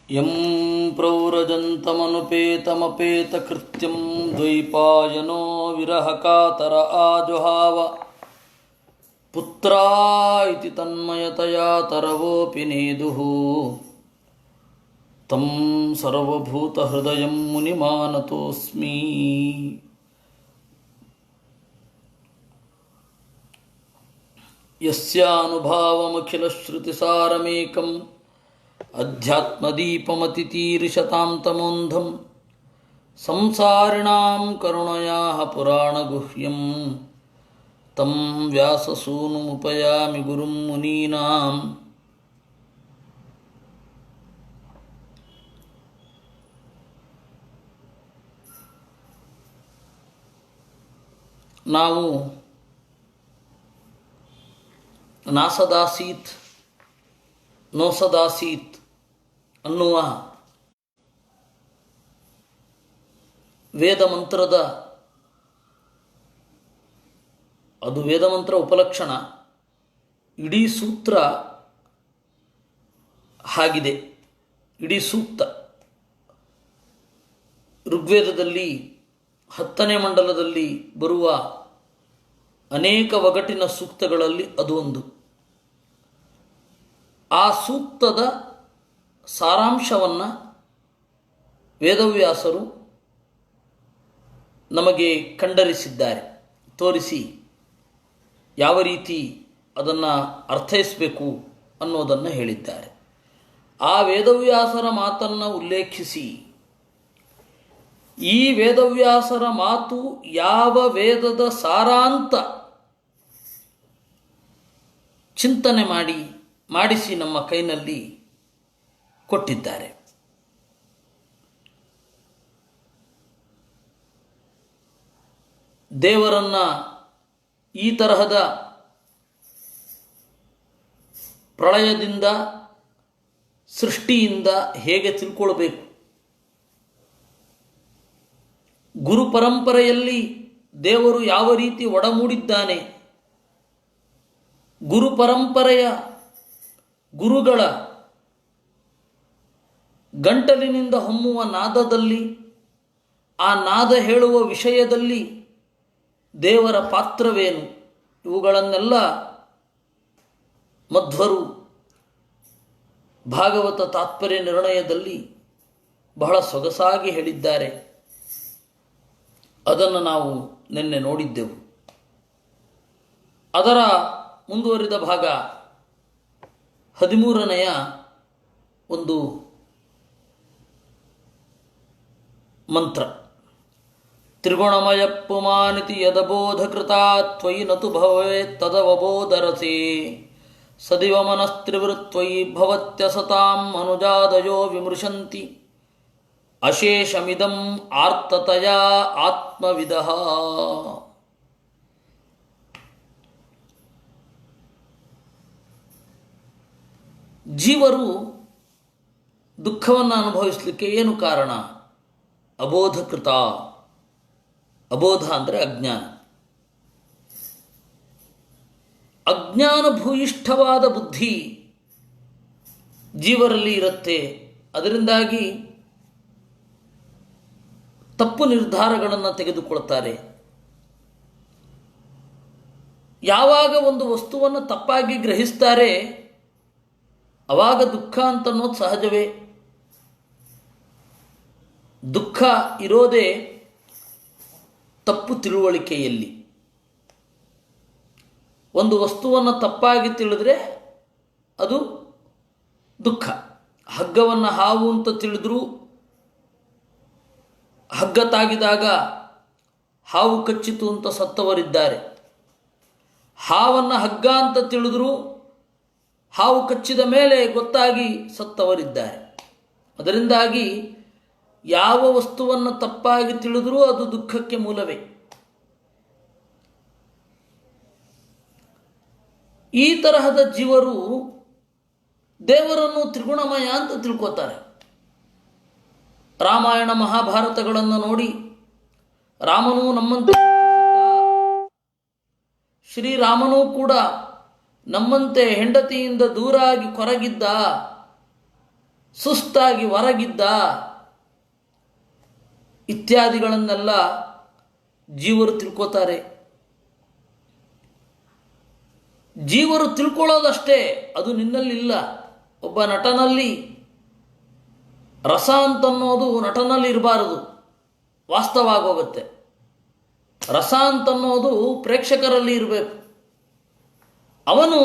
M ಪ್ರವ್ರಜಂತಮನುಪೇತಮಪೇತಕೃತ್ಯಂ ದ್ವೈಪಾಯನೋ ವಿರಹಕಾತರ ಆಜುಹಾವ ಪುತ್ರಾ ಇತಿ ತನ್ಮಯತಯಾ ತರವೋಪಿ ನೇದುಃ ತಂ ಸರ್ವಭೂತಹೃದಯಂ ಮುನಿಮಾನತೋಸ್ಮಿ. ಯಸ್ಯಾನುಭಾವಮಖಿಲಶ್ರುತಿಸಾರಮೇಕಂ ಅಧ್ಯಾತ್ಮದೀಪಮತಿತೀರಿಷತಾಂ ತಮೋಂಧಂ ಸಂಸಾರಿಣಾಂ ಕರುಣಯಾಃ ಪುರಾಣಗುಹ್ಯಂ ತಂ ವ್ಯಾಸಸೂನುಮುಪಯಾಮಿ ಗುರುಂ ಮುನೀನಾಂ. ನಾವು ನಾಸದಾಸೀತ್ ನೋಸದಾಸೀತ್ ಅನ್ನುವ ವೇದಮಂತ್ರದ, ಅದು ವೇದಮಂತ್ರ ಉಪಲಕ್ಷಣ, ಇಡೀ ಸೂತ್ರ ಹಾಗಿದೆ. ಇಡೀ ಸೂಕ್ತ ಋಗ್ವೇದದಲ್ಲಿ 10ನೇ ಮಂಡಲದಲ್ಲಿ ಬರುವ ಅನೇಕ ಒಗಟಿನ ಸೂಕ್ತಗಳಲ್ಲಿ ಅದು ಒಂದು. ಆ ಸೂಕ್ತದ ಸಾರಾಂಶವನ್ನು ವೇದವ್ಯಾಸರು ನಮಗೆ ಖಂಡರಿಸಿದ್ದಾರೆ, ತೋರಿಸಿ ಯಾವ ರೀತಿ ಅದನ್ನು ಅರ್ಥೈಸಬೇಕು ಅನ್ನೋದನ್ನು ಹೇಳಿದ್ದಾರೆ. ಆ ವೇದವ್ಯಾಸರ ಮಾತನ್ನು ಉಲ್ಲೇಖಿಸಿ, ಈ ವೇದವ್ಯಾಸರ ಮಾತು ಯಾವ ವೇದದ ಸಾರಾಂತ ಚಿಂತನೆ ಮಾಡಿಸಿ ನಮ್ಮ ಕೈನಲ್ಲಿ ಕೊಟ್ಟಿದ್ದಾರೆ. ದೇವರನ್ನು ಈ ತರಹದ ಪ್ರಳಯದಿಂದ, ಸೃಷ್ಟಿಯಿಂದ ಹೇಗೆ ತಿಳ್ಕೊಳ್ಬೇಕು, ಗುರು ಪರಂಪರೆಯಲ್ಲಿ ದೇವರು ಯಾವ ರೀತಿ ಒಡಮೂಡಿದ್ದಾನೆ, ಗುರು ಪರಂಪರೆಯ ಗುರುಗಳ ಗಂಟಲಿನಿಂದ ಹೊಮ್ಮುವ ನಾದದಲ್ಲಿ, ಆ ನಾದ ಹೇಳುವ ವಿಷಯದಲ್ಲಿ ದೇವರ ಪಾತ್ರವೇನು, ಇವುಗಳನ್ನೆಲ್ಲ ಮಧ್ವರು ಭಾಗವತ ತಾತ್ಪರ್ಯ ನಿರ್ಣಯದಲ್ಲಿ ಬಹಳ ಸೊಗಸಾಗಿ ಹೇಳಿದ್ದಾರೆ. ಅದನ್ನು ನಾವು ನಿನ್ನೆ ನೋಡಿದ್ದೆವು. ಅದರ ಮುಂದುವರಿದ ಭಾಗ 13ನೆಯ ಒಂದು ಮಂತ್ರ. ತ್ರಿಗುಣಮಯ ಪುಮಾನಿತಿ ಯದಬೋಧಕೃತಾ ತ್ವಯಿ ನತು ಭವೇತ್ ತದವಬೋಧರಸೆ ಸದಿವ ಮನಸ್ತ್ರಿವೃತ್ವಯಿ ಭವತ್ಯಸತಾಂ ಮನುಜಾದಯೋ ವಿಮೃಶಂತಿ ಅಶೇಷಮಿದಂ ಆರ್ತತಯಾ ಆತ್ಮವಿದಃ. ಜೀವರು ದುಃಖವನ್ನು ಅನುಭವಿಸಲಿಕ್ಕೆ ಏನು ಕಾರಣ? ಅಬೋಧಕೃತ. ಅಬೋಧ ಅಂದರೆ ಅಜ್ಞಾನ. ಅಜ್ಞಾನ ಭೂಯಿಷ್ಠವಾದ ಬುದ್ಧಿ ಜೀವರಲ್ಲಿ ಇರುತ್ತೆ. ಅದರಿಂದಾಗಿ ತಪ್ಪು ನಿರ್ಧಾರಗಳನ್ನು ತೆಗೆದುಕೊಳ್ತಾರೆ. ಯಾವಾಗ ಒಂದು ವಸ್ತುವನ್ನು ತಪ್ಪಾಗಿ ಗ್ರಹಿಸ್ತಾರೆ ಆವಾಗ ದುಃಖ ಅಂತನ್ನೋದು ಸಹಜವೇ. ದುಃಖ ಇರೋದೇ ತಪ್ಪು ತಿಳುವಳಿಕೆಯಲ್ಲಿ. ಒಂದು ವಸ್ತುವನ್ನು ತಪ್ಪಾಗಿ ತಿಳಿದ್ರೆ ಅದು ದುಃಖ. ಹಗ್ಗವನ್ನು ಹಾವು ಅಂತ ತಿಳಿದ್ರೂ ಹಗ್ಗ ತಾಗಿದಾಗ ಹಾವು ಕಚ್ಚಿತು ಅಂತ ಸತ್ತವರಿದ್ದಾರೆ. ಹಾವನ್ನು ಹಗ್ಗ ಅಂತ ತಿಳಿದ್ರೂ ಹಾವು ಕಚ್ಚಿದ ಮೇಲೆ ಗೊತ್ತಾಗಿ ಸತ್ತವರಿದ್ದಾರೆ. ಅದರಿಂದಾಗಿ ಯಾವ ವಸ್ತುವನ್ನು ತಪ್ಪಾಗಿ ತಿಳಿದ್ರೂ ಅದು ದುಃಖಕ್ಕೆ ಮೂಲವೇ. ಈ ತರಹದ ಜೀವರು ದೇವರನ್ನು ತ್ರಿಗುಣಮಯ ಅಂತ ತಿಳ್ಕೋತಾರೆ. ರಾಮಾಯಣ ಮಹಾಭಾರತಗಳನ್ನು ನೋಡಿ, ರಾಮನು ನಮ್ಮಂತೆ ಶ್ರೀರಾಮನೂ ಕೂಡ ನಮ್ಮಂತೆ ಹೆಂಡತಿಯಿಂದ ದೂರಾಗಿ ಕೊರಗಿದ್ದ. ಸುಸ್ತಾಗಿ ಹೊರಗಿದ್ದ ಇತ್ಯಾದಿಗಳನ್ನೆಲ್ಲ ಜೀವರು ತಿಳ್ಕೋತಾರೆ. ಜೀವರು ತಿಳ್ಕೊಳ್ಳೋದಷ್ಟೇ, ಅದು ನಿನ್ನಲ್ಲಿಲ್ಲ. ಒಬ್ಬ ನಟನಲ್ಲಿ ರಸ ಅಂತನ್ನೋದು ನಟನಲ್ಲಿ ಇರಬಾರದು, ವಾಸ್ತವ ಆಗೋಗುತ್ತೆ. ರಸ ಅಂತನ್ನೋದು ಪ್ರೇಕ್ಷಕರಲ್ಲಿ ಇರಬೇಕು. ಅವನು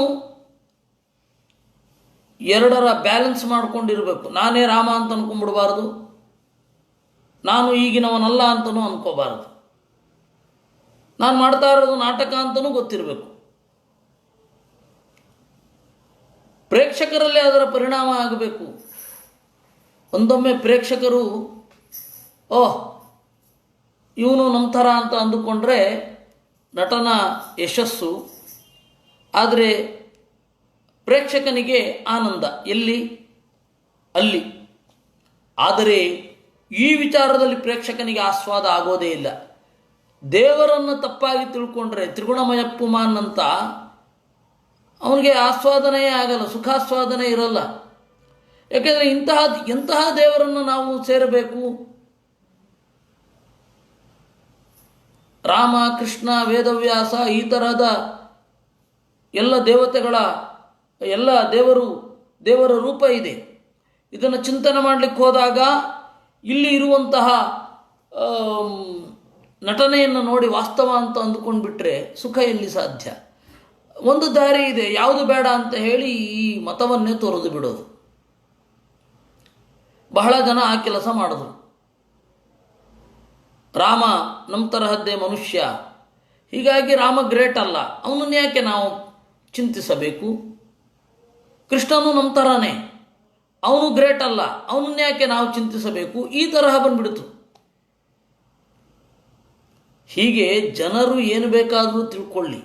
ಎರಡರ ಬ್ಯಾಲೆನ್ಸ್ ಮಾಡ್ಕೊಂಡಿರಬೇಕು. ನಾನೇ ರಾಮ ಅಂತ ಅನ್ಕೊಂಡ್ಬಿಡಬಾರ್ದು, ನಾನು ಈಗಿನವನಲ್ಲ ಅಂತನೂ ಅನ್ಕೋಬಾರದು. ನಾನು ಮಾಡ್ತಾ ಇರೋದು ನಾಟಕ ಅಂತನೂ ಗೊತ್ತಿರಬೇಕು. ಪ್ರೇಕ್ಷಕರಲ್ಲೇ ಅದರ ಪರಿಣಾಮ ಆಗಬೇಕು. ಒಂದೊಮ್ಮೆ ಪ್ರೇಕ್ಷಕರು ಓಹ್ ಇವನು ನಮ್ಮ ಥರ ಅಂತ ಅಂದುಕೊಂಡ್ರೆ ನಟನ ಯಶಸ್ಸು. ಆದರೆ ಪ್ರೇಕ್ಷಕನಿಗೆ ಆನಂದ ಎಲ್ಲಿ? ಅಲ್ಲಿ. ಆದರೆ ಈ ವಿಚಾರದಲ್ಲಿ ಪ್ರೇಕ್ಷಕನಿಗೆ ಆಸ್ವಾದ ಆಗೋದೇ ಇಲ್ಲ. ದೇವರನ್ನು ತಪ್ಪಾಗಿ ತಿಳ್ಕೊಂಡ್ರೆ ತ್ರಿಗುಣಮಯ ಪುಮಾನ್ ಅಂತ ಅವನಿಗೆ ಆಸ್ವಾದನೆಯೇ ಆಗಲ್ಲ, ಸುಖಾಸ್ವಾದನೆ ಇರಲ್ಲ. ಯಾಕೆಂದರೆ ಎಂತಹ ದೇವರನ್ನು ನಾವು ಸೇರಬೇಕು? ರಾಮ, ಕೃಷ್ಣ, ವೇದವ್ಯಾಸ ಈ ತರಹದ ಎಲ್ಲ ದೇವತೆಗಳ ಎಲ್ಲ ದೇವರ ರೂಪ ಇದೆ. ಇದನ್ನು ಚಿಂತನೆ ಮಾಡಲಿಕ್ಕೆ ಹೋದಾಗ ಇಲ್ಲಿ ಇರುವಂತಹ ನಟನೆಯನ್ನು ನೋಡಿ ವಾಸ್ತವ ಅಂತ ಅಂದುಕೊಂಡ್ಬಿಟ್ರೆ ಸುಖ ಎಲ್ಲಿ ಸಾಧ್ಯ? ಒಂದು ದಾರಿ ಇದೆ, ಯಾವುದು ಬೇಡ ಅಂತ ಹೇಳಿ ಈ ಮತವನ್ನೇ ತೊರೆದು ಬಿಡೋದು. ಬಹಳ ಜನ ಆ ಕೆಲಸ ಮಾಡಿದ್ರು. ರಾಮ ನಮ್ಮ ತರಹದ್ದೇ ಮನುಷ್ಯ, ಹೀಗಾಗಿ ರಾಮ ಗ್ರೇಟ್ ಅಲ್ಲ, ಅವನನ್ನು ಯಾಕೆ ನಾವು ಚಿಂತಿಸಬೇಕು? ಕೃಷ್ಣನು ನಮ್ಮ ಥರನೇ, ಅವನು ಗ್ರೇಟ್ ಅಲ್ಲ, ಅವನನ್ನು ಯಾಕೆ ನಾವು ಚಿಂತಿಸಬೇಕು? ಈ ತರಹ ಬಂದ್ಬಿಡ್ತು. ಹೀಗೆ ಜನರು ಏನು ಬೇಕಾದರೂ ತಿಳ್ಕೊಳ್ಳಿ,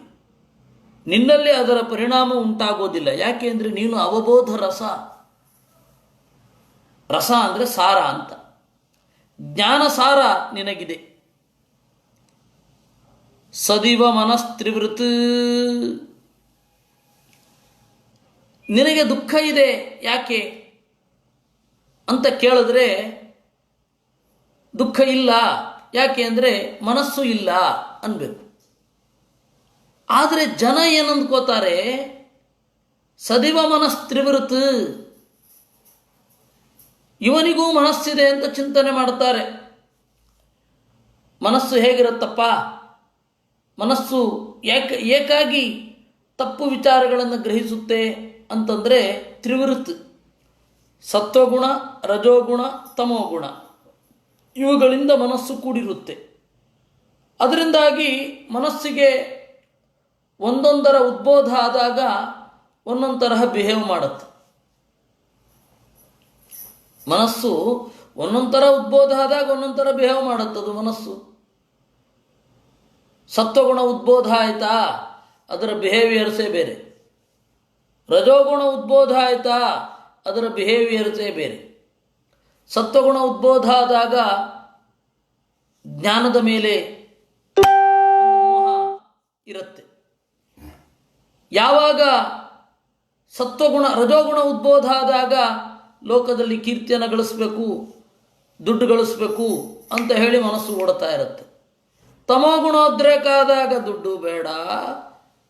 ನಿನ್ನಲ್ಲಿ ಅದರ ಪರಿಣಾಮ ಉಂಟಾಗೋದಿಲ್ಲ. ಯಾಕೆ ಅಂದರೆ ನೀನು ಅವಬೋಧ ರಸ. ರಸ ಅಂದರೆ ಸಾರ ಅಂತ, ಜ್ಞಾನ ಸಾರ ನಿನಗಿದೆ. ಸದಿವ ಮನಸ್ತ್ರಿವೃತ್. ನಿನಗೆ ದುಃಖ ಇದೆ ಯಾಕೆ ಅಂತ ಕೇಳಿದ್ರೆ ದುಃಖ ಇಲ್ಲ, ಯಾಕೆ ಅಂದರೆ ಮನಸ್ಸು ಇಲ್ಲ ಅನ್ಬೇಕು. ಆದರೆ ಜನ ಏನಂದ್ಕೋತಾರೆ? ಸದಿವ ಮನಸ್ತ್ರಿವೃತ್, ಇವನಿಗೂ ಮನಸ್ಸಿದೆ ಅಂತ ಚಿಂತನೆ ಮಾಡ್ತಾರೆ. ಮನಸ್ಸು ಹೇಗಿರುತ್ತಪ್ಪ? ಮನಸ್ಸು ಏಕಾಗಿ ತಪ್ಪು ವಿಚಾರಗಳನ್ನು ಗ್ರಹಿಸುತ್ತೆ ಅಂತಂದರೆ ತ್ರಿವೃತ್, ಸತ್ವಗುಣ, ರಜೋಗುಣ, ತಮೋಗುಣ ಇವುಗಳಿಂದ ಮನಸ್ಸು ಕೂಡಿರುತ್ತೆ. ಅದರಿಂದಾಗಿ ಮನಸ್ಸಿಗೆ ಒಂದೊಂದರ ಉದ್ಬೋಧ ಆದಾಗ ಒಂದೊಂದು ತರಹ ಬಿಹೇವ್ ಮಾಡುತ್ತೆ. ಮನಸ್ಸು ಒಂದೊಂದು ಥರ ಉದ್ಬೋಧ ಆದಾಗ ಒಂದೊಂದು ಥರ ಬಿಹೇವ್ ಮಾಡುತ್ತದು ಮನಸ್ಸು. ಸತ್ವಗುಣ ಉದ್ಬೋಧ ಆಯಿತಾ, ಅದರ ಬಿಹೇವಿಯರ್ಸೇ ಬೇರೆ. ರಜೋಗುಣ ಉದ್ಬೋಧ ಆಯಿತಾ, ಅದರ ಬಿಹೇವಿಯರ್ಸೇ ಬೇರೆ. ಸತ್ವಗುಣ ಉದ್ಬೋಧ ಆದಾಗ ಜ್ಞಾನದ ಮೇಲೆ ಮೋಹ ಇರುತ್ತೆ. ಯಾವಾಗ ರಜೋಗುಣ ಉದ್ಬೋಧ ಆದಾಗ ಲೋಕದಲ್ಲಿ ಕೀರ್ತಿಯನ್ನು ಗಳಿಸ್ಬೇಕು, ದುಡ್ಡು ಗಳಿಸ್ಬೇಕು ಅಂತ ಹೇಳಿ ಮನಸ್ಸು ಓಡ್ತಾ ಇರುತ್ತೆ. ತಮೋಗುಣೋದ್ರೇಕ ಆದಾಗ ದುಡ್ಡು ಬೇಡ,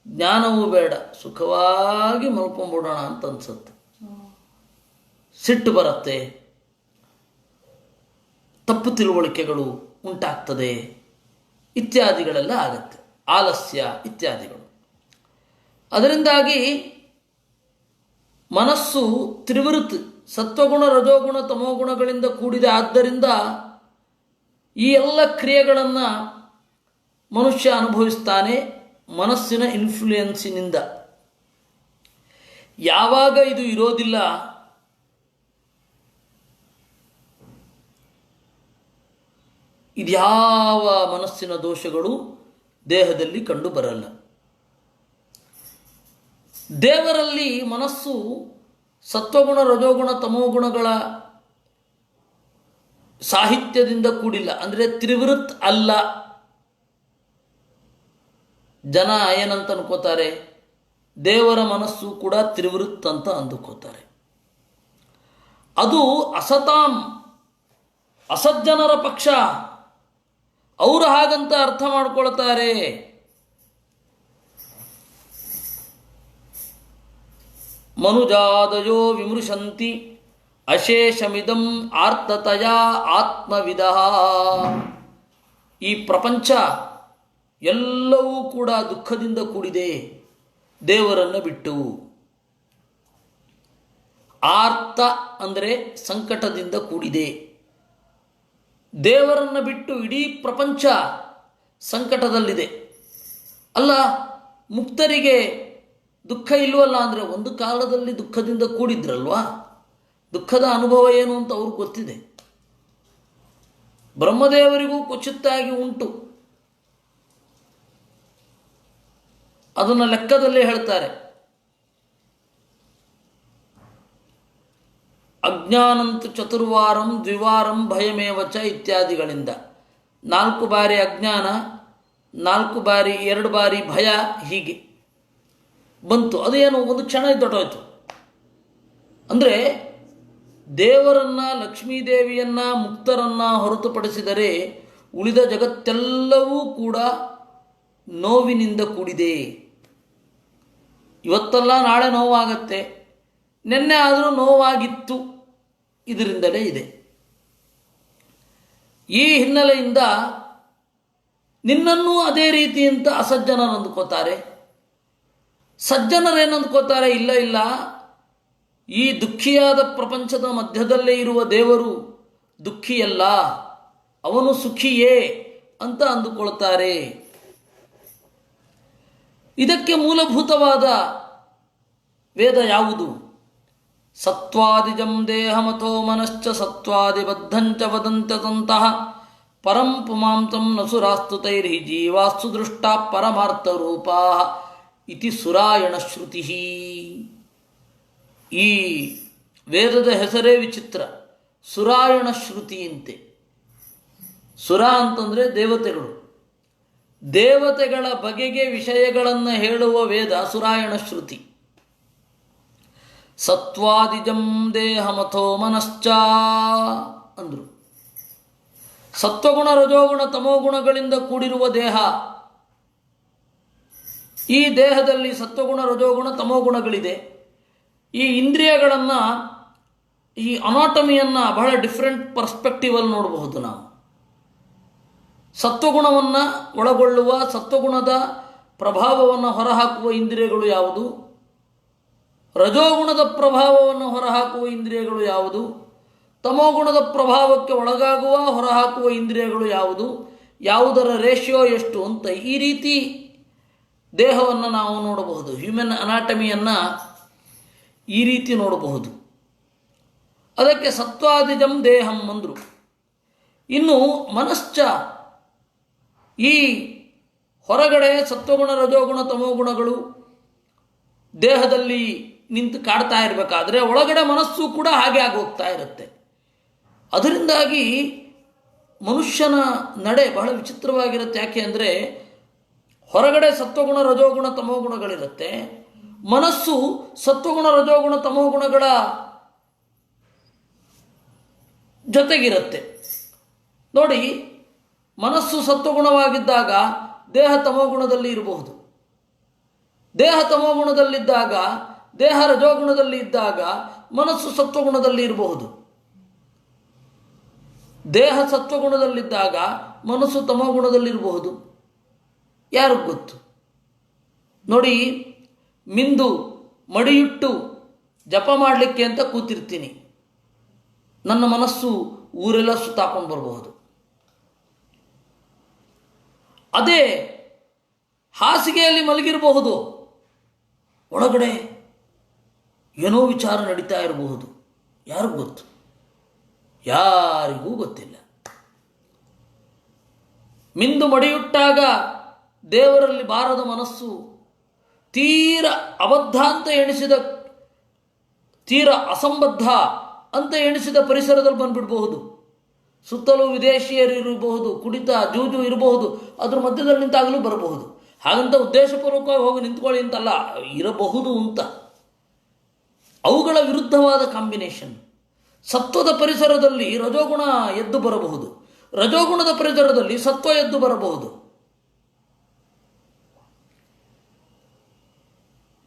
ಜ್ಞಾನವೂ ಬೇಡ, ಸುಖವಾಗಿ ಮಲ್ಕೊಂಡ್ಬಿಡೋಣ ಅಂತ ಅನ್ಸುತ್ತೆ. ಸಿಟ್ಟು ಬರುತ್ತೆ, ತಪ್ಪು ತಿಳುವಳಿಕೆಗಳು ಉಂಟಾಗ್ತದೆ, ಇತ್ಯಾದಿಗಳೆಲ್ಲ ಆಗತ್ತೆ, ಆಲಸ್ಯ ಇತ್ಯಾದಿಗಳು. ಅದರಿಂದಾಗಿ ಮನಸ್ಸು ತ್ರಿವೃತ್, ಸತ್ವಗುಣ, ರಜೋಗುಣ, ತಮೋಗುಣಗಳಿಂದ ಕೂಡಿದೆ. ಆದ್ದರಿಂದ ಈ ಎಲ್ಲ ಕ್ರಿಯೆಗಳನ್ನು ಮನುಷ್ಯ ಅನುಭವಿಸ್ತಾನೆ ಮನಸ್ಸಿನ ಇನ್ಫ್ಲೂಯೆನ್ಸಿನಿಂದ. ಯಾವಾಗ ಇದು ಇರೋದಿಲ್ಲ, ಇದ್ಯಾವ ಮನಸ್ಸಿನ ದೋಷಗಳು ದೇಹದಲ್ಲಿ ಕಂಡು ಬರಲ್ಲ. ದೇವರಲ್ಲಿ ಮನಸ್ಸು ಸತ್ವಗುಣ, ರಜೋಗುಣ, ತಮೋಗುಣಗಳ ಸಾಹಿತ್ಯದಿಂದ ಕೂಡಿಲ್ಲ, ಅಂದರೆ ತ್ರಿವೃತ್ ಅಲ್ಲ. ಜನ ಏನಂತ ಅನ್ಕೋತಾರೆ? ದೇವರ ಮನಸ್ಸು ಕೂಡ ತ್ರಿವೃತ್ ಅಂತ ಅಂದುಕೋತಾರೆ. ಅದು ಅಸತಾಂ, ಅಸಜ್ಜನರ ಪಕ್ಷ. ಅವರು ಹಾಗಂತ ಅರ್ಥ ಮಾಡ್ಕೊಳ್ತಾರೆ. ಮನುಜಾದಯೋ ವಿಮೃಶಂತಿ ಅಶೇಷಮಿದಂ ಆರ್ತತಯ ಆತ್ಮವಿದಃ. ಈ ಪ್ರಪಂಚ ಎಲ್ಲವೂ ಕೂಡ ದುಃಖದಿಂದ ಕೂಡಿದೆ ದೇವರನ್ನು ಬಿಟ್ಟು. ಆರ್ತ ಅಂದರೆ ಸಂಕಟದಿಂದ ಕೂಡಿದೆ. ದೇವರನ್ನು ಬಿಟ್ಟು ಇಡೀ ಪ್ರಪಂಚ ಸಂಕಟದಲ್ಲಿದೆ. ಅಲ್ಲ, ಮುಕ್ತರಿಗೆ ದುಃಖ ಇಲ್ವಲ್ಲ ಅಂದರೆ ಒಂದು ಕಾಲದಲ್ಲಿ ದುಃಖದಿಂದ ಕೂಡಿದ್ರಲ್ವಾ, ದುಃಖದ ಅನುಭವ ಏನು ಅಂತ ಅವ್ರಿಗೆ ಗೊತ್ತಿದೆ. ಬ್ರಹ್ಮದೇವರಿಗೂ ಕ್ವಚಿತ್ತಾಗಿ ಉಂಟು. ಅದನ್ನು ಲೆಕ್ಕದಲ್ಲೇ ಹೇಳ್ತಾರೆ. ಅಜ್ಞಾನಂತು ಚತುರ್ವಾರಂ ದ್ವಿವಾರಂ ಭಯಮೇವಚ ಇತ್ಯಾದಿಗಳಿಂದ 4 ಬಾರಿ ಅಜ್ಞಾನ, 4 ಬಾರಿ 2 ಬಾರಿ ಭಯ, ಹೀಗೆ ಬಂತು. ಅದೇನು ಒಂದು ಕ್ಷಣ ದೊಡ್ಡೋಯ್ತು. ಅಂದರೆ ದೇವರನ್ನು, ಲಕ್ಷ್ಮೀದೇವಿಯನ್ನು, ಮುಕ್ತರನ್ನು ಹೊರತುಪಡಿಸಿದರೆ ಉಳಿದ ಜಗತ್ತೆಲ್ಲವೂ ಕೂಡ ನೋವಿನಿಂದ ಕೂಡಿದೆ. ಇವತ್ತಲ್ಲ ನಾಳೆ ನೋವಾಗತ್ತೆ, ನಿನ್ನೆ ಆದರೂ ನೋವಾಗಿತ್ತು, ಇದರಿಂದಲೇ ಇದೆ. ಈ ಹಿನ್ನೆಲೆಯಿಂದ ನಿನ್ನನ್ನು ಅದೇ ರೀತಿ ಅಂತ ಅಸಜ್ಜನರು ಅಂದ್ಕೋತಾರೆ. ಸಜ್ಜನರೇನು ಅಂದ್ಕೋತಾರೆ? ಇಲ್ಲ ಇಲ್ಲ, ಈ ದುಃಖಿಯಾದ ಪ್ರಪಂಚದ ಮಧ್ಯದಲ್ಲೇ ಇರುವ ದೇವರು ದುಃಖಿಯಲ್ಲ, ಅವನು ಸುಖಿಯೇ ಅಂತ ಅಂದುಕೊಳ್ತಾರೆ. ಇದಕ್ಕೆ ಮೂಲಭೂತವಾದ ವೇದ ಯಾವುದು? ಸತ್ವಾದಿಜಂ ದೇಹಮಥೋ ಮನಶ್ಚ ಸತ್ವಾದಿಬದ್ಧಂಚ ವದಂತ್ಯತಂತಹ ಪರಂ ಪುಮಾಂತಂ ನಸುರಾಸ್ತುತೈರ್ಹಿ ಜೀವಾಸ್ತು ದೃಷ್ಟ ಪರಮಾರ್ಥರೂಪಾ ಇತಿ ಸುರಾಯಣ ಶ್ರುತಿ. ಈ ವೇದದ ಹೆಸರೇ ವಿಚಿತ್ರ, ಸುರಾಯಣ ಶ್ರುತಿಯಂತೆ. ಸುರ ಅಂತಂದರೆ ದೇವತೆಗಳು. ದೇವತೆಗಳ ಬಗೆಗೆ ವಿಷಯಗಳನ್ನು ಹೇಳುವ ವೇದ ಸುರಾಯಣ ಶ್ರುತಿ. ಸತ್ವಾದಿಜಂ ದೇಹಮಥೋ ಮನಶ್ಚ ಅಂದರು. ಸತ್ವಗುಣ, ರಜೋಗುಣ, ತಮೋಗುಣಗಳಿಂದ ಕೂಡಿರುವ ದೇಹ. ಈ ದೇಹದಲ್ಲಿ ಸತ್ವಗುಣ, ರಜೋಗುಣ, ತಮೋಗುಣಗಳಿದೆ. ಈ ಇಂದ್ರಿಯಗಳನ್ನು, ಈ ಅನಾಟಮಿಯನ್ನು ಬಹಳ ಡಿಫ್ರೆಂಟ್ ಪರ್ಸ್ಪೆಕ್ಟಿವಲ್ಲಿ ನೋಡಬಹುದು ನಾವು. ಸತ್ವಗುಣವನ್ನು ಒಳಗೊಳ್ಳುವ, ಸತ್ವಗುಣದ ಪ್ರಭಾವವನ್ನು ಹೊರಹಾಕುವ ಇಂದ್ರಿಯಗಳು ಯಾವುದು? ರಜೋಗುಣದ ಪ್ರಭಾವವನ್ನು ಹೊರಹಾಕುವ ಇಂದ್ರಿಯಗಳು ಯಾವುದು? ತಮೋಗುಣದ ಪ್ರಭಾವಕ್ಕೆ ಒಳಗಾಗುವ, ಹೊರಹಾಕುವ ಇಂದ್ರಿಯಗಳು ಯಾವುದು? ಯಾವುದರ ರೇಷಿಯೋ ಎಷ್ಟು ಅಂತ ಈ ರೀತಿ ದೇಹವನ್ನು ನಾವು ನೋಡಬಹುದು. ಹ್ಯೂಮನ್ ಅನಾಟಮಿಯನ್ನು ಈ ರೀತಿ ನೋಡಬಹುದು. ಅದಕ್ಕೆ ಸತ್ವಾದಿಜಂ ದೇಹಂ ಅಂದರು. ಇನ್ನು ಮನಶ್ಚ, ಈ ಹೊರಗಡೆ ಸತ್ವಗುಣ, ರಜೋಗುಣ, ತಮೋಗುಣಗಳು ದೇಹದಲ್ಲಿ ನಿಂತು ಕಾಡ್ತಾ ಇರಬೇಕಾದ್ರೆ ಒಳಗಡೆ ಮನಸ್ಸು ಕೂಡ ಹಾಗೆ ಆಗೋಗ್ತಾ ಇರುತ್ತೆ. ಅದರಿಂದಾಗಿ ಮನುಷ್ಯನ ನಡೆ ಬಹಳ ವಿಚಿತ್ರವಾಗಿರುತ್ತೆ. ಯಾಕೆ ಅಂದರೆ ಹೊರಗಡೆ ಸತ್ವಗುಣ, ರಜೋಗುಣ, ತಮೋಗುಣಗಳಿರುತ್ತೆ, ಮನಸ್ಸು ಸತ್ವಗುಣ, ರಜೋಗುಣ, ತಮೋಗುಣಗಳ ಜೊತೆಗಿರುತ್ತೆ. ನೋಡಿ, ಮನಸ್ಸು ಸತ್ವಗುಣವಾಗಿದ್ದಾಗ ದೇಹ ತಮೋಗುಣದಲ್ಲಿ ಇರಬಹುದು. ದೇಹ ತಮೋಗುಣದಲ್ಲಿದ್ದಾಗ, ದೇಹ ರಜೋಗುಣದಲ್ಲಿ ಇದ್ದಾಗ ಮನಸ್ಸು ಸತ್ವಗುಣದಲ್ಲಿ ಇರಬಹುದು. ದೇಹ ಸತ್ವಗುಣದಲ್ಲಿದ್ದಾಗ ಮನಸ್ಸು ತಮೋಗುಣದಲ್ಲಿರಬಹುದು. ಯಾರಿಗೂ ಗೊತ್ತು? ನೋಡಿ, ಮಿಂದು ಮಡಿಯುಟ್ಟು ಜಪ ಮಾಡಲಿಕ್ಕೆ ಅಂತ ಕೂತಿರ್ತೀನಿ, ನನ್ನ ಮನಸ್ಸು ಊರೆಲ್ಲ ಸುತ್ತಾಕೊಂಡು ಬರಬಹುದು. ಅದೇ ಹಾಸಿಗೆಯಲ್ಲಿ ಮಲಗಿರಬಹುದು, ಒಳಗಡೆ ಏನೋ ವಿಚಾರ ನಡೀತಾ ಇರಬಹುದು. ಯಾರಿಗೂ ಗೊತ್ತು? ಯಾರಿಗೂ ಗೊತ್ತಿಲ್ಲ. ಮಿಂದು ಮಡಿಯುಟ್ಟಾಗ ದೇವರಲ್ಲಿ ಬಾರದ ಮನಸ್ಸು ತೀರ ಅಬದ್ಧ ಅಂತ ಎಣಿಸಿದ, ತೀರ ಅಸಂಬದ್ಧ ಅಂತ ಎಣಿಸಿದ ಪರಿಸರದಲ್ಲಿ ಬಂದುಬಿಡಬಹುದು. ಸುತ್ತಲೂ ವಿದೇಶಿಯರು ಇರಬಹುದು, ಕುಡಿತ ಜೂಜು ಇರಬಹುದು, ಅದ್ರ ಮಧ್ಯದಲ್ಲಿ ನಿಂತಾಗಲೂ ಬರಬಹುದು. ಹಾಗಂತ ಉದ್ದೇಶಪೂರ್ವಕವಾಗಿ ಹೋಗಿ ನಿಂತ್ಕೊಳ್ಳಿ ಅಂತಲ್ಲ, ಇರಬಹುದು ಅಂತ. ಅವುಗಳ ವಿರುದ್ಧವಾದ ಕಾಂಬಿನೇಷನ್. ಸತ್ವದ ಪರಿಸರದಲ್ಲಿ ರಜೋಗುಣ ಎದ್ದು ಬರಬಹುದು, ರಜೋಗುಣದ ಪರಿಸರದಲ್ಲಿ ಸತ್ವ ಎದ್ದು ಬರಬಹುದು.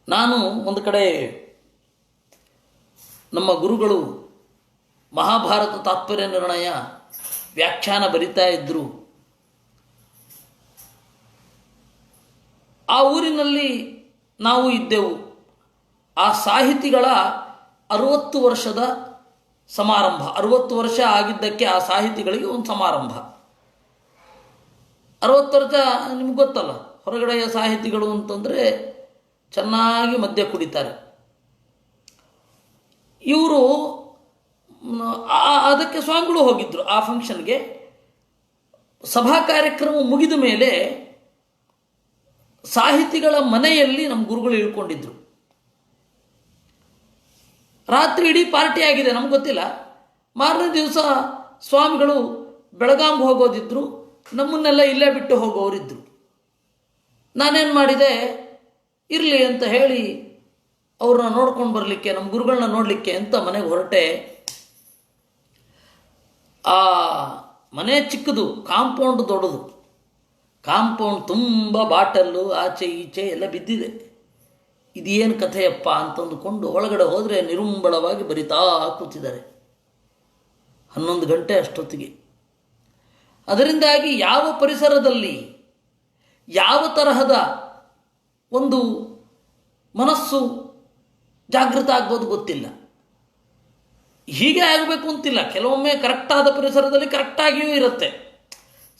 ನಾನು ಒಂದು ಕಡೆ ನಮ್ಮ ಗುರುಗಳು ಮಹಾಭಾರತ ತಾತ್ಪರ್ಯ ನಿರ್ಣಯ ವ್ಯಾಖ್ಯಾನ ಬರಿತಾ ಇದ್ದರು. ಆ ಊರಿನಲ್ಲಿ ನಾವು ಇದ್ದೆವು. ಆ ಸಾಹಿತಿಗಳ 60 ವರ್ಷದ ಸಮಾರಂಭ, 60 ವರ್ಷ ಆಗಿದ್ದಕ್ಕೆ ಆ ಸಾಹಿತಿಗಳಿಗೆ ಒಂದು ಸಮಾರಂಭ. 60 ವರ್ಷ ನಿಮ್ಗೆ ಗೊತ್ತಲ್ಲ, ಹೊರಗಡೆಯ ಸಾಹಿತಿಗಳು ಅಂತಂದರೆ ಚೆನ್ನಾಗಿ ಮದ್ಯ ಕುಡಿತಾರೆ. ಇವರು ಅದಕ್ಕೆ ಸ್ವಾಮಿಗಳು ಹೋಗಿದ್ದರು ಆ ಫಂಕ್ಷನ್ಗೆ. ಸಭಾ ಕಾರ್ಯಕ್ರಮ ಮುಗಿದ ಮೇಲೆ ಸಾಹಿತಿಗಳ ಮನೆಯಲ್ಲಿ ನಮ್ಮ ಗುರುಗಳು ಇಳ್ಕೊಂಡಿದ್ರು. ರಾತ್ರಿ ಇಡೀ ಪಾರ್ಟಿ ಆಗಿದೆ, ನಮ್ಗೆ ಗೊತ್ತಿಲ್ಲ. ಮಾರನೇ ದಿವಸ ಸ್ವಾಮಿಗಳು ಬೆಳಗಾಂಗೆ ಹೋಗೋದಿದ್ರು, ನಮ್ಮನ್ನೆಲ್ಲ ಇಲ್ಲೇ ಬಿಟ್ಟು ಹೋಗೋರಿದ್ರು. ನಾನೇನು ಮಾಡಿದೆ, ಇರಲಿ ಅಂತ ಹೇಳಿ ಅವ್ರನ್ನ ನೋಡ್ಕೊಂಡು ಬರಲಿಕ್ಕೆ, ನಮ್ಮ ಗುರುಗಳನ್ನ ನೋಡಲಿಕ್ಕೆ ಅಂತ ಮನೆಗೆ ಹೊರಟೆ. ಆ ಮನೆ ಚಿಕ್ಕದು, ಕಾಂಪೌಂಡ್ ದೊಡ್ಡದು. ಕಾಂಪೌಂಡ್ ತುಂಬ ಬಾಟಲ್ಲು ಆಚೆ ಈಚೆ ಎಲ್ಲ ಬಿದ್ದಿದೆ. ಇದೇನು ಕಥೆಯಪ್ಪ ಅಂತಂದುಕೊಂಡು ಒಳಗಡೆ ಹೋದರೆ ನಿರುಂಬಳವಾಗಿ ಬರಿತಾ ಕೂತಿದ್ದಾರೆ 11 ಗಂಟೆ ಅಷ್ಟೊತ್ತಿಗೆ. ಅದರಿಂದಾಗಿ ಯಾವ ಪರಿಸರದಲ್ಲಿ ಯಾವ ತರಹದ ಒಂದು ಮನಸ್ಸು ಜಾಗೃತ ಆಗ್ಬೋದು ಗೊತ್ತಿಲ್ಲ. ಹೀಗೆ ಆಗಬೇಕು ಅಂತಿಲ್ಲ. ಕೆಲವೊಮ್ಮೆ ಕರೆಕ್ಟಾದ ಪರಿಸರದಲ್ಲಿ ಕರೆಕ್ಟಾಗಿಯೂ ಇರುತ್ತೆ.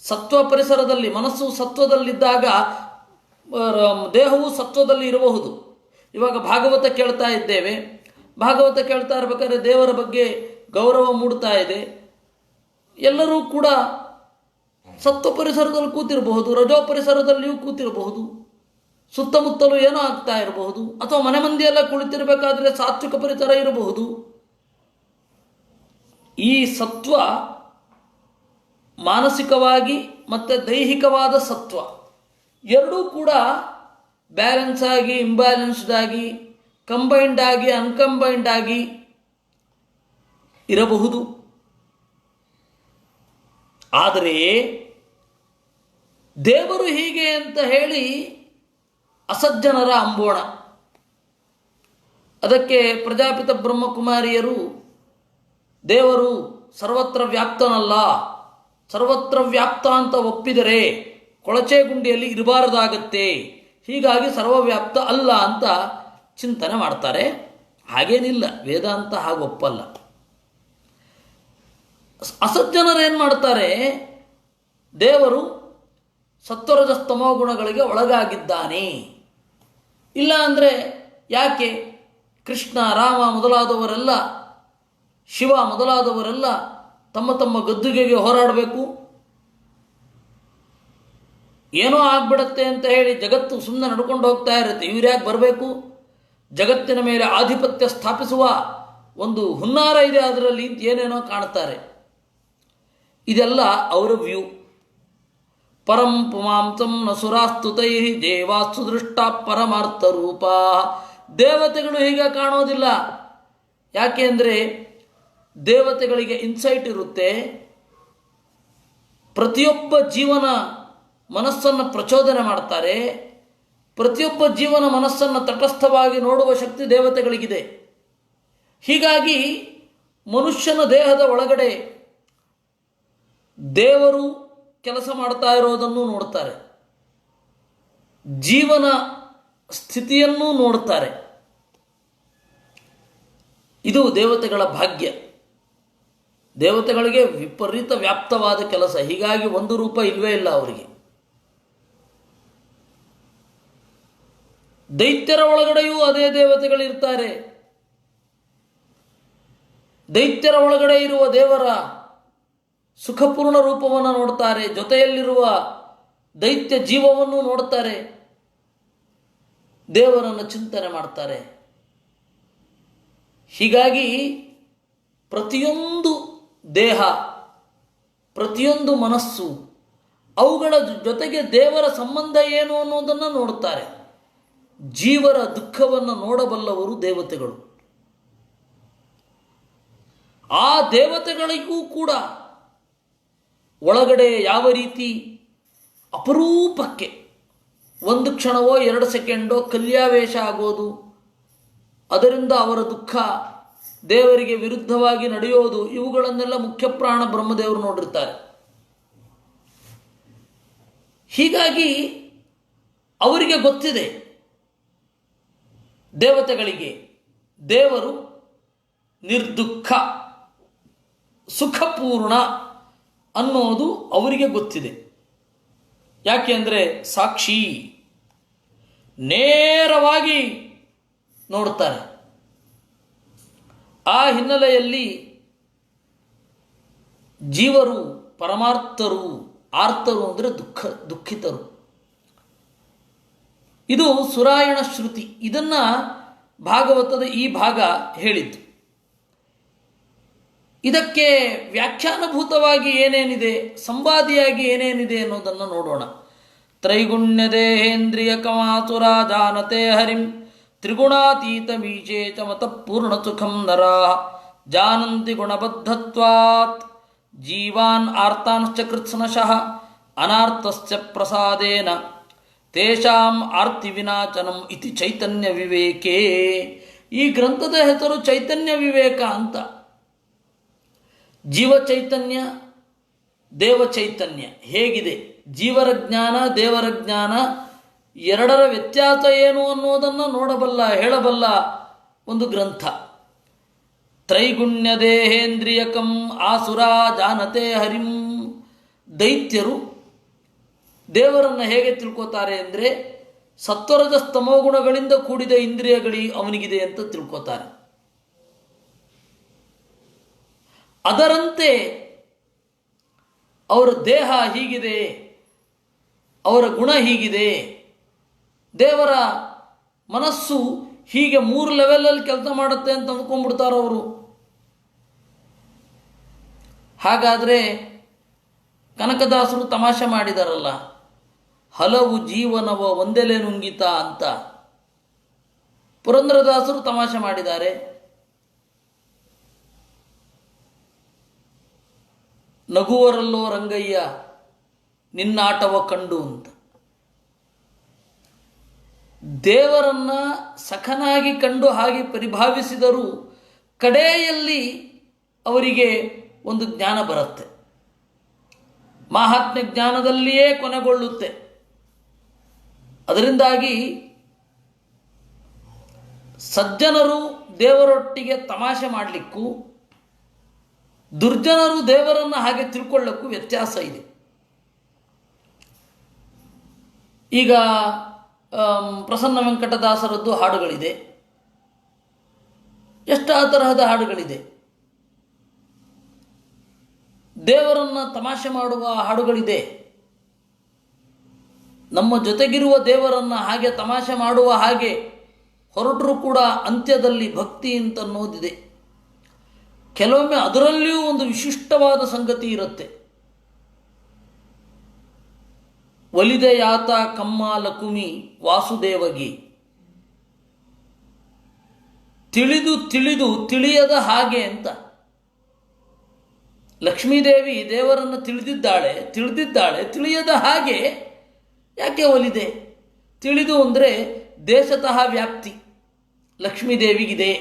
ಸತ್ವ ಪರಿಸರದಲ್ಲಿ ಮನಸ್ಸು ಸತ್ವದಲ್ಲಿದ್ದಾಗ ದೇಹವು ಸತ್ವದಲ್ಲಿ ಇರಬಹುದು. ಇವಾಗ ಭಾಗವತ ಕೇಳ್ತಾ ಇದ್ದೇವೆ. ಭಾಗವತ ಕೇಳ್ತಾ ಇರಬೇಕಾದ್ರೆ ದೇವರ ಬಗ್ಗೆ ಗೌರವ ಮೂಡ್ತಾ ಇದೆ. ಎಲ್ಲರೂ ಕೂಡ ಸತ್ವ ಪರಿಸರದಲ್ಲಿ ಕೂತಿರಬಹುದು, ರಜೋ ಪರಿಸರದಲ್ಲಿಯೂ ಕೂತಿರಬಹುದು, ಸುತ್ತಮುತ್ತಲೂ ಏನೋ ಆಗ್ತಾ ಇರಬಹುದು, ಅಥವಾ ಮನೆ ಮಂದಿಯೆಲ್ಲ ಕುಳಿತಿರಬೇಕಾದ್ರೆ ಸಾತ್ವಿಕ ಪರಿಸರ ಇರಬಹುದು. ಈ ಸತ್ವ ಮಾನಸಿಕವಾಗಿ ಮತ್ತು ದೈಹಿಕವಾದ ಸತ್ವ ಎರಡೂ ಕೂಡ ಬ್ಯಾಲೆನ್ಸ್ ಆಗಿ, ಇಂಬ್ಯಾಲೆನ್ಸ್ಡ್ ಆಗಿ, ಕಂಬೈನ್ಡ್ ಆಗಿ, ಅನ್ಕಂಬೈನ್ಡ್ ಆಗಿ ಇರಬಹುದು. ಆದರೆ ದೇವರು ಹೀಗೆ ಅಂತ ಹೇಳಿ ಅಸಜ್ಜನರ ಅಂಬೋಣ. ಅದಕ್ಕೆ ಪ್ರಜಾಪಿತ ಬ್ರಹ್ಮಕುಮಾರಿಯರು ದೇವರು ಸರ್ವತ್ರ ವ್ಯಾಪ್ತನಲ್ಲ, ಸರ್ವತ್ರ ವ್ಯಾಪ್ತ ಅಂತ ಒಪ್ಪಿದರೆ ಕೊಳಚೆ ಗುಂಡಿಯಲ್ಲಿ ಇರಬಾರದಾಗತ್ತೆ, ಹೀಗಾಗಿ ಸರ್ವವ್ಯಾಪ್ತ ಅಲ್ಲ ಅಂತ ಚಿಂತನೆ ಮಾಡ್ತಾರೆ. ಹಾಗೇನಿಲ್ಲ, ವೇದಾಂತ ಹಾಗೆ ಒಪ್ಪಲ್ಲ. ಅಸಜ್ಜನರು ಏನು ಮಾಡ್ತಾರೆ, ದೇವರು ಸತ್ವರಜಸ್ತಮೋ ಗುಣಗಳಿಗೆ ಒಳಗಾಗಿದ್ದಾನೆ. ಇಲ್ಲ ಅಂದರೆ ಯಾಕೆ ಕೃಷ್ಣ, ರಾಮ ಮೊದಲಾದವರೆಲ್ಲ, ಶಿವ ಮೊದಲಾದವರೆಲ್ಲ ತಮ್ಮ ತಮ್ಮ ಗದ್ದುಗೆಗೆ ಹೋರಾಡಬೇಕು, ಏನೋ ಆಗ್ಬಿಡತ್ತೆ ಅಂತ ಹೇಳಿ ಜಗತ್ತು ಸುಮ್ಮನೆ ನಡ್ಕೊಂಡು ಹೋಗ್ತಾ ಇರುತ್ತೆ, ಇವ್ರ್ಯಾಕೆ ಬರಬೇಕು, ಜಗತ್ತಿನ ಮೇಲೆ ಆಧಿಪತ್ಯ ಸ್ಥಾಪಿಸುವ ಒಂದು ಹುನ್ನಾರ ಇದೆ ಅದರಲ್ಲಿ ಅಂತ ಏನೇನೋ ಕಾಣ್ತಾರೆ. ಇದೆಲ್ಲ ಅವರ ವ್ಯೂ. ಪರಂ ಪುಮಾಂಸಂ ನ ಸುರಾಸ್ತುತೈ ದೇವಾಸ್ತು ದೃಷ್ಟ ಪರಮಾರ್ಥ ರೂಪ. ದೇವತೆಗಳು ಹೀಗೆ ಕಾಣೋದಿಲ್ಲ. ಯಾಕೆ ಅಂದರೆ ದೇವತೆಗಳಿಗೆ ಇನ್ಸೈಟ್ ಇರುತ್ತೆ. ಪ್ರತಿಯೊಬ್ಬ ಜೀವನ ಮನಸ್ಸನ್ನು ಪ್ರಚೋದನೆ ಮಾಡ್ತಾರೆ. ಪ್ರತಿಯೊಬ್ಬ ಜೀವನ ಮನಸ್ಸನ್ನು ತಟಸ್ಥವಾಗಿ ನೋಡುವ ಶಕ್ತಿ ದೇವತೆಗಳಿಗಿದೆ. ಹೀಗಾಗಿ ಮನುಷ್ಯನ ದೇಹದ ಒಳಗಡೆ ದೇವರು ಕೆಲಸ ಮಾಡ್ತಾ ಇರೋದನ್ನು ನೋಡ್ತಾರೆ, ಜೀವನ ಸ್ಥಿತಿಯನ್ನೂ ನೋಡ್ತಾರೆ. ಇದು ದೇವತೆಗಳ ಭಾಗ್ಯ. ದೇವತೆಗಳಿಗೆ ವಿಪರೀತ ವ್ಯಾಪ್ತವಾದ ಕೆಲಸ. ಹೀಗಾಗಿ ಒಂದು ರೂಪ ಇಲ್ವೇ ಇಲ್ಲ ಅವರಿಗೆ. ದೈತ್ಯರ ಒಳಗಡೆಯೂ ಅದೇ ದೇವತೆಗಳಿರ್ತಾರೆ. ದೈತ್ಯರ ಒಳಗಡೆ ಇರುವ ದೇವರ ಸುಖಪೂರ್ಣ ರೂಪವನ್ನು ನೋಡ್ತಾರೆ, ಜೊತೆಯಲ್ಲಿರುವ ದೈತ್ಯ ಜೀವವನ್ನು ನೋಡ್ತಾರೆ, ದೇವರನ್ನು ಚಿಂತನೆ ಮಾಡ್ತಾರೆ. ಹೀಗಾಗಿ ಪ್ರತಿಯೊಂದು ದೇಹ, ಪ್ರತಿಯೊಂದು ಮನಸ್ಸು, ಅವುಗಳ ಜೊತೆಗೆ ದೇವರ ಸಂಬಂಧ ಏನು ಅನ್ನೋದನ್ನು ನೋಡುತ್ತಾರೆ. ಜೀವರ ದುಃಖವನ್ನು ನೋಡಬಲ್ಲವರು ದೇವತೆಗಳು. ಆ ದೇವತೆಗಳಿಗೂ ಕೂಡ ಒಳಗಡೆ ಯಾವ ರೀತಿ ಅಪರೂಪಕ್ಕೆ ಒಂದು ಕ್ಷಣವೋ 2 ಸೆಕೆಂಡೋ ಕಲ್ಯಾವೇಶ ಆಗೋದು, ಅದರಿಂದ ಅವರ ದುಃಖ ದೇವರಿಗೆ ವಿರುದ್ಧವಾಗಿ ನಡೆಯೋದು, ಇವುಗಳನ್ನೆಲ್ಲ ಮುಖ್ಯ ಪ್ರಾಣ ಬ್ರಹ್ಮದೇವರು ನೋಡಿರ್ತಾರೆ. ಹೀಗಾಗಿ ಅವರಿಗೆ ಗೊತ್ತಿದೆ, ದೇವತೆಗಳಿಗೆ ದೇವರು ನಿರ್ದುಃಖ ಸುಖಪೂರ್ಣ ಅನ್ನೋದು ಅವರಿಗೆ ಗೊತ್ತಿದೆ. ಯಾಕೆಂದರೆ ಸಾಕ್ಷಿ ನೇರವಾಗಿ ನೋಡ್ತಾರೆ. ಆ ಹಿನ್ನೆಲೆಯಲ್ಲಿ ಜೀವರು ಪರಮಾರ್ಥರು, ಆರ್ತರು ಅಂದರೆ ದುಃಖಿತರು. ಇದು ಸುರಾಯಣ ಶ್ರುತಿ. ಇದನ್ನು ಭಾಗವತದ ಈ ಭಾಗ ಹೇಳಿದ್ದು. ಇದಕ್ಕೆ ವ್ಯಾಖ್ಯಾನಭೂತವಾಗಿ ಏನೇನಿದೆ, ಸಂವಾದಿಯಾಗಿ ಏನೇನಿದೆ ಅನ್ನೋದನ್ನು ನೋಡೋಣ. ತ್ರೈಗುಣ್ಯ ದೇಹೇಂದ್ರಿಯ ಕಮಾಸುರ ಜಾನತೆ ಹರಿಂ ತ್ರಿಗುಣಾತೀತ ಬೀಜೇ ಚ ಮತ ಪೂರ್ಣ ಸುಖಂ ನರಾ ಜಾನಂತಿ ಗುಣಬದ್ಧತ್ವಾತ್ ಜೀವಾನ್ ಆರ್ತಾಂಶ್ಚ ಕೃತ್ಸ್ನಶಃ ಅನಾರ್ಥಶ್ಚ ಪ್ರಸಾದೇನ ತೇಷಾಂ ಆರ್ತಿ ವಿನಾಚನಂ ಇತಿ ಚೈತನ್ಯ ವಿವೇಕೇ. ಈ ಗ್ರಂಥದ ಹೆಸರು ಚೈತನ್ಯ ವಿವೇಕ ಅಂತ. ಜೀವ ಚೈತನ್ಯ, ದೇವ ಚೈತನ್ಯ ಹೇಗಿದೆ, ಜೀವರ ಜ್ಞಾನ ದೇವರ ಜ್ಞಾನ ಎರಡರ ವ್ಯತ್ಯಾಸ ಏನು ಅನ್ನೋದನ್ನು ನೋಡಬಲ್ಲ, ಹೇಳಬಲ್ಲ ಒಂದು ಗ್ರಂಥ. ತ್ರೈಗುಣ್ಯ ದೇಹೇಂದ್ರಿಯಕಂ ಆಸುರ ಜಾನತೆ ಹರಿಂ. ದೈತ್ಯರು ದೇವರನ್ನು ಹೇಗೆ ತಿಳ್ಕೋತಾರೆ ಅಂದರೆ ಸತ್ವರದ ಸ್ತಮೋಗುಣಗಳಿಂದ ಕೂಡಿದ ಇಂದ್ರಿಯಗಳಿ ಅವನಿಗಿದೆ ಅಂತ ತಿಳ್ಕೋತಾರೆ. ಅದರಂತೆ ಅವರ ದೇಹ ಹೀಗಿದೆ, ಅವರ ಗುಣ ಹೀಗಿದೆ, ದೇವರ ಮನಸ್ಸು ಹೀಗೆ 3 ಲೆವೆಲಲ್ಲಿ ಕೆಲಸ ಮಾಡುತ್ತೆ ಅಂತ ಅಂದ್ಕೊಂಡ್ಬಿಡ್ತಾರೆ ಅವರು. ಹಾಗಾದರೆ ಕನಕದಾಸರು ತಮಾಷೆ ಮಾಡಿದಾರಲ್ಲ, ಹಲವು ಜೀವನವ ಒಂದೆಲೆ ನುಂಗಿತ ಅಂತ. ಪುರಂದರದಾಸರು ತಮಾಷೆ ಮಾಡಿದ್ದಾರೆ, ನಗುವರಲ್ಲೋ ರಂಗಯ್ಯ ನಿನ್ನಾಟವ ಕಂಡು ಅಂತ. ದೇವರನ್ನ ಸಖನಾಗಿ ಕಂಡು ಹಾಗೆ ಪರಿಭಾವಿಸಿದರೂ ಕಡೆಯಲ್ಲಿ ಅವರಿಗೆ ಒಂದು ಜ್ಞಾನ ಬರುತ್ತೆ, ಮಾಹಾತ್ಮ್ಯ ಜ್ಞಾನದಲ್ಲಿಯೇ ಕೊನೆಗೊಳ್ಳುತ್ತೆ. ಅದರಿಂದಾಗಿ ಸಜ್ಜನರು ದೇವರೊಟ್ಟಿಗೆ ತಮಾಷೆ ಮಾಡಲಿಕ್ಕೂ ದುರ್ಜನರು ದೇವರನ್ನು ಹಾಗೆ ತಿಳ್ಕೊಳ್ಳಕ್ಕೂ ವ್ಯತ್ಯಾಸ ಇದೆ. ಈಗ ಪ್ರಸನ್ನ ವೆಂಕಟದಾಸರದ್ದು ಹಾಡುಗಳಿದೆ, ಎಷ್ಟು ತರಹದ ಹಾಡುಗಳಿದೆ. ದೇವರನ್ನು ತಮಾಷೆ ಮಾಡುವ ಹಾಡುಗಳಿದೆ, ನಮ್ಮ ಜೊತೆಗಿರುವ ದೇವರನ್ನು ಹಾಗೆ ತಮಾಷೆ ಮಾಡುವ ಹಾಗೆ ಹೊರಟರೂ ಕೂಡ ಅಂತ್ಯದಲ್ಲಿ ಭಕ್ತಿ ಅಂತ ಅನ್ನೋದಿದೆ. ಕೆಲವೊಮ್ಮೆ ಅದರಲ್ಲಿಯೂ ಒಂದು ವಿಶಿಷ್ಟವಾದ ಸಂಗತಿ ಇರುತ್ತೆ. ಒಲಿದೆಯಾತ ಕಮ್ಮ ಲಕುಮಿ ವಾಸುದೇವಗಿ, ತಿಳಿದು ತಿಳಿದು ತಿಳಿಯದ ಹಾಗೆ ಅಂತ. ಲಕ್ಷ್ಮೀದೇವಿ ದೇವರನ್ನು ತಿಳಿದಿದ್ದಾಳೆ, ತಿಳಿಯದ ಹಾಗೆ ಯಾಕೆ ಒಲಿದೆ? ತಿಳಿದು ಅಂದರೆ ದೇಶತಃ ವ್ಯಾಪ್ತಿ ಲಕ್ಷ್ಮೀದೇವಿಗಿದೆ.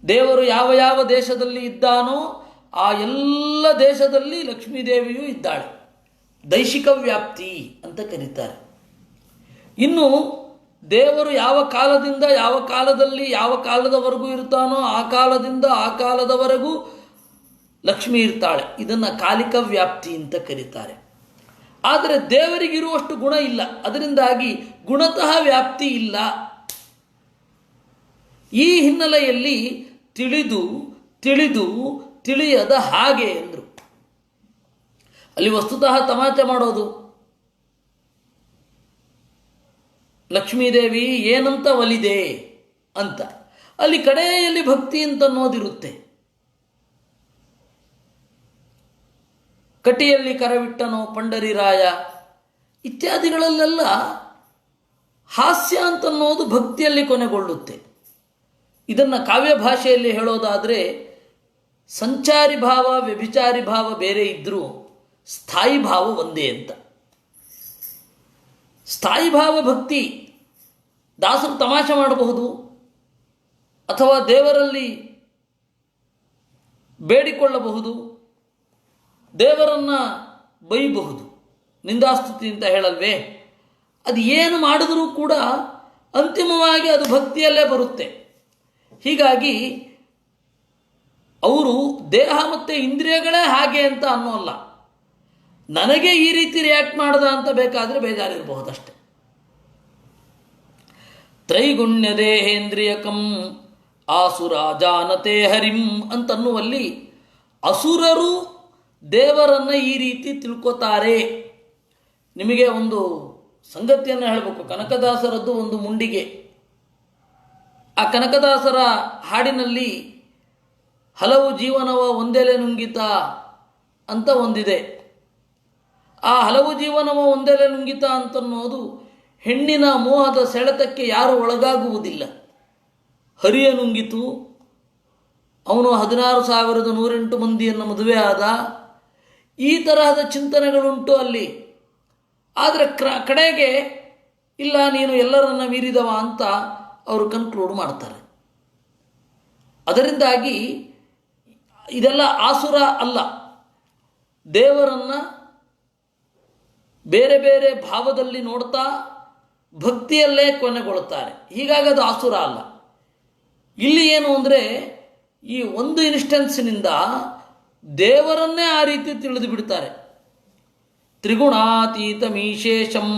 ದೇವರು ಯಾವ ಯಾವ ದೇಶದಲ್ಲಿ ಇದ್ದಾನೋ ಆ ಎಲ್ಲ ದೇಶದಲ್ಲಿ ಲಕ್ಷ್ಮೀದೇವಿಯೂ ಇದ್ದಾಳೆ. ದೈಶಿಕ ವ್ಯಾಪ್ತಿ ಅಂತ ಕರೀತಾರೆ. ಇನ್ನು ದೇವರು ಯಾವ ಕಾಲದಿಂದ ಯಾವ ಕಾಲದಲ್ಲಿ ಯಾವ ಕಾಲದವರೆಗೂ ಇರ್ತಾನೋ ಆ ಕಾಲದಿಂದ ಆ ಕಾಲದವರೆಗೂ ಲಕ್ಷ್ಮಿ ಇರ್ತಾಳೆ. ಇದನ್ನು ಕಾಲಿಕ ವ್ಯಾಪ್ತಿ ಅಂತ ಕರೀತಾರೆ. ಆದರೆ ದೇವರಿಗಿರುವಷ್ಟು ಗುಣ ಇಲ್ಲ, ಅದರಿಂದಾಗಿ ಗುಣತಃ ವ್ಯಾಪ್ತಿ ಇಲ್ಲ. ಈ ಹಿನ್ನೆಲೆಯಲ್ಲಿ ತಿಳಿದು ತಿಳಿದು ತಿಳಿಯದ ಹಾಗೆ ಎಂದರು. ಅಲ್ಲಿ ವಸ್ತುತಃ ತಮಾಷೆ ಮಾಡೋದು. ಲಕ್ಷ್ಮೀದೇವಿ ಏನಂತ ಒಲಿದೆ ಅಂತ, ಅಲ್ಲಿ ಕಡೆಯಲ್ಲಿ ಭಕ್ತಿ ಅಂತ ಅನ್ನೋದಿರುತ್ತೆ. ಕಟಿಯಲ್ಲಿ ಕರವಿಟ್ಟನೋ ಪಂಡರಿರಾಯ ಇತ್ಯಾದಿಗಳಲ್ಲೆಲ್ಲ ಹಾಸ್ಯ ಅಂತನ್ನೋದು ಭಕ್ತಿಯಲ್ಲಿ ಕೊನೆಗೊಳ್ಳುತ್ತೆ. ಇದನ್ನು ಕಾವ್ಯ ಭಾಷೆಯಲ್ಲಿ ಹೇಳೋದಾದರೆ ಸಂಚಾರಿ ಭಾವ ವ್ಯಭಿಚಾರಿ ಭಾವ ಬೇರೆ ಇದ್ದರೂ ಸ್ಥಾಯಿ ಭಾವ ಒಂದೇ ಅಂತ. ಸ್ಥಾಯಿ ಭಾವ ಭಕ್ತಿ ದಾಸರು ತಮಾಷೆ ಮಾಡಬಹುದು, ಅಥವಾ ದೇವರಲ್ಲಿ ಬೇಡಿಕೊಳ್ಳಬಹುದು, ದೇವರನ್ನು ಬೈಬಹುದು, ನಿಂದಾಸ್ತುತಿ ಅಂತ ಹೇಳಲ್ವೇ. ಅದು ಏನು ಮಾಡಿದರೂ ಕೂಡ ಅಂತಿಮವಾಗಿ ಅದು ಭಕ್ತಿಯಲ್ಲೇ ಬರುತ್ತೆ. ಹೀಗಾಗಿ ಅವರು ದೇಹ ಮತ್ತು ಇಂದ್ರಿಯಗಳೇ ಹಾಗೆ ಅಂತ ಅನ್ನೋಲ್ಲ, ನನಗೆ ಈ ರೀತಿ ರಿಯಾಕ್ಟ್ ಮಾಡ್ದ ಅಂತ ಬೇಕಾದರೆ ಬೇಜಾರಿರಬಹುದಷ್ಟೆ. ತ್ರೈಗುಣ್ಯ ದೇಹೇಂದ್ರಿಯಕಂ ಆಸುರ ಜಾನತೆ ಹರಿಂ ಅಂತನ್ನುವಲ್ಲಿ ಅಸುರರು ದೇವರನ್ನು ಈ ರೀತಿ ತಿಳ್ಕೋತಾರೆ. ನಿಮಗೆ ಒಂದು ಸಂಗತಿಯನ್ನು ಹೇಳಬೇಕು. ಕನಕದಾಸರದ್ದು ಒಂದು ಮುಂಡಿಗೆ. ಆ ಕನಕದಾಸರ ಹಾಡಿನಲ್ಲಿ ಹಲವು ಜೀವನವ ಒಂದೆಲೆ ನುಂಗಿತ ಅಂತ ಒಂದಿದೆ. ಆ ಹಲವು ಜೀವನವ ಒಂದೆಲೆ ನುಂಗಿತ ಅಂತನ್ನೋದು ಹೆಣ್ಣಿನ ಮೋಹದ ಸೆಳೆತಕ್ಕೆ ಯಾರು ಒಳಗಾಗುವುದಿಲ್ಲ. ಹರಿಯ ನುಂಗಿತು, ಅವನು 16,108 ಮಂದಿಯನ್ನು ಮದುವೆ ಆದ, ಈ ತರಹದ ಚಿಂತನೆಗಳುಂಟು ಅಲ್ಲಿ. ಆದರೆ ಕಡೆಗೆ ಇಲ್ಲ, ನೀನು ಎಲ್ಲರನ್ನ ಮೀರಿದವ ಅಂತ ಅವರು ಕನ್ಕ್ಲೂಡ್ ಮಾಡ್ತಾರೆ. ಅದರಿಂದಾಗಿ ಇದೆಲ್ಲ ಆಸುರ ಅಲ್ಲ, ದೇವರನ್ನು ಬೇರೆ ಬೇರೆ ಭಾವದಲ್ಲಿ ನೋಡ್ತಾ ಭಕ್ತಿಯಲ್ಲೇ ಕೊನೆಗೊಳ್ಳುತ್ತಾರೆ. ಹೀಗಾಗಿ ಅದು ಆಸುರ ಅಲ್ಲ. ಇಲ್ಲಿ ಏನು ಅಂದರೆ, ಈ ಒಂದು ಇನ್ಸ್ಟೆನ್ಸಿನಿಂದ ದೇವರನ್ನೇ ಆ ರೀತಿ ತಿಳಿದು ಬಿಡ್ತಾರೆ. ತ್ರಿಗುಣಾತೀತ ಮೀಶೇಷಂ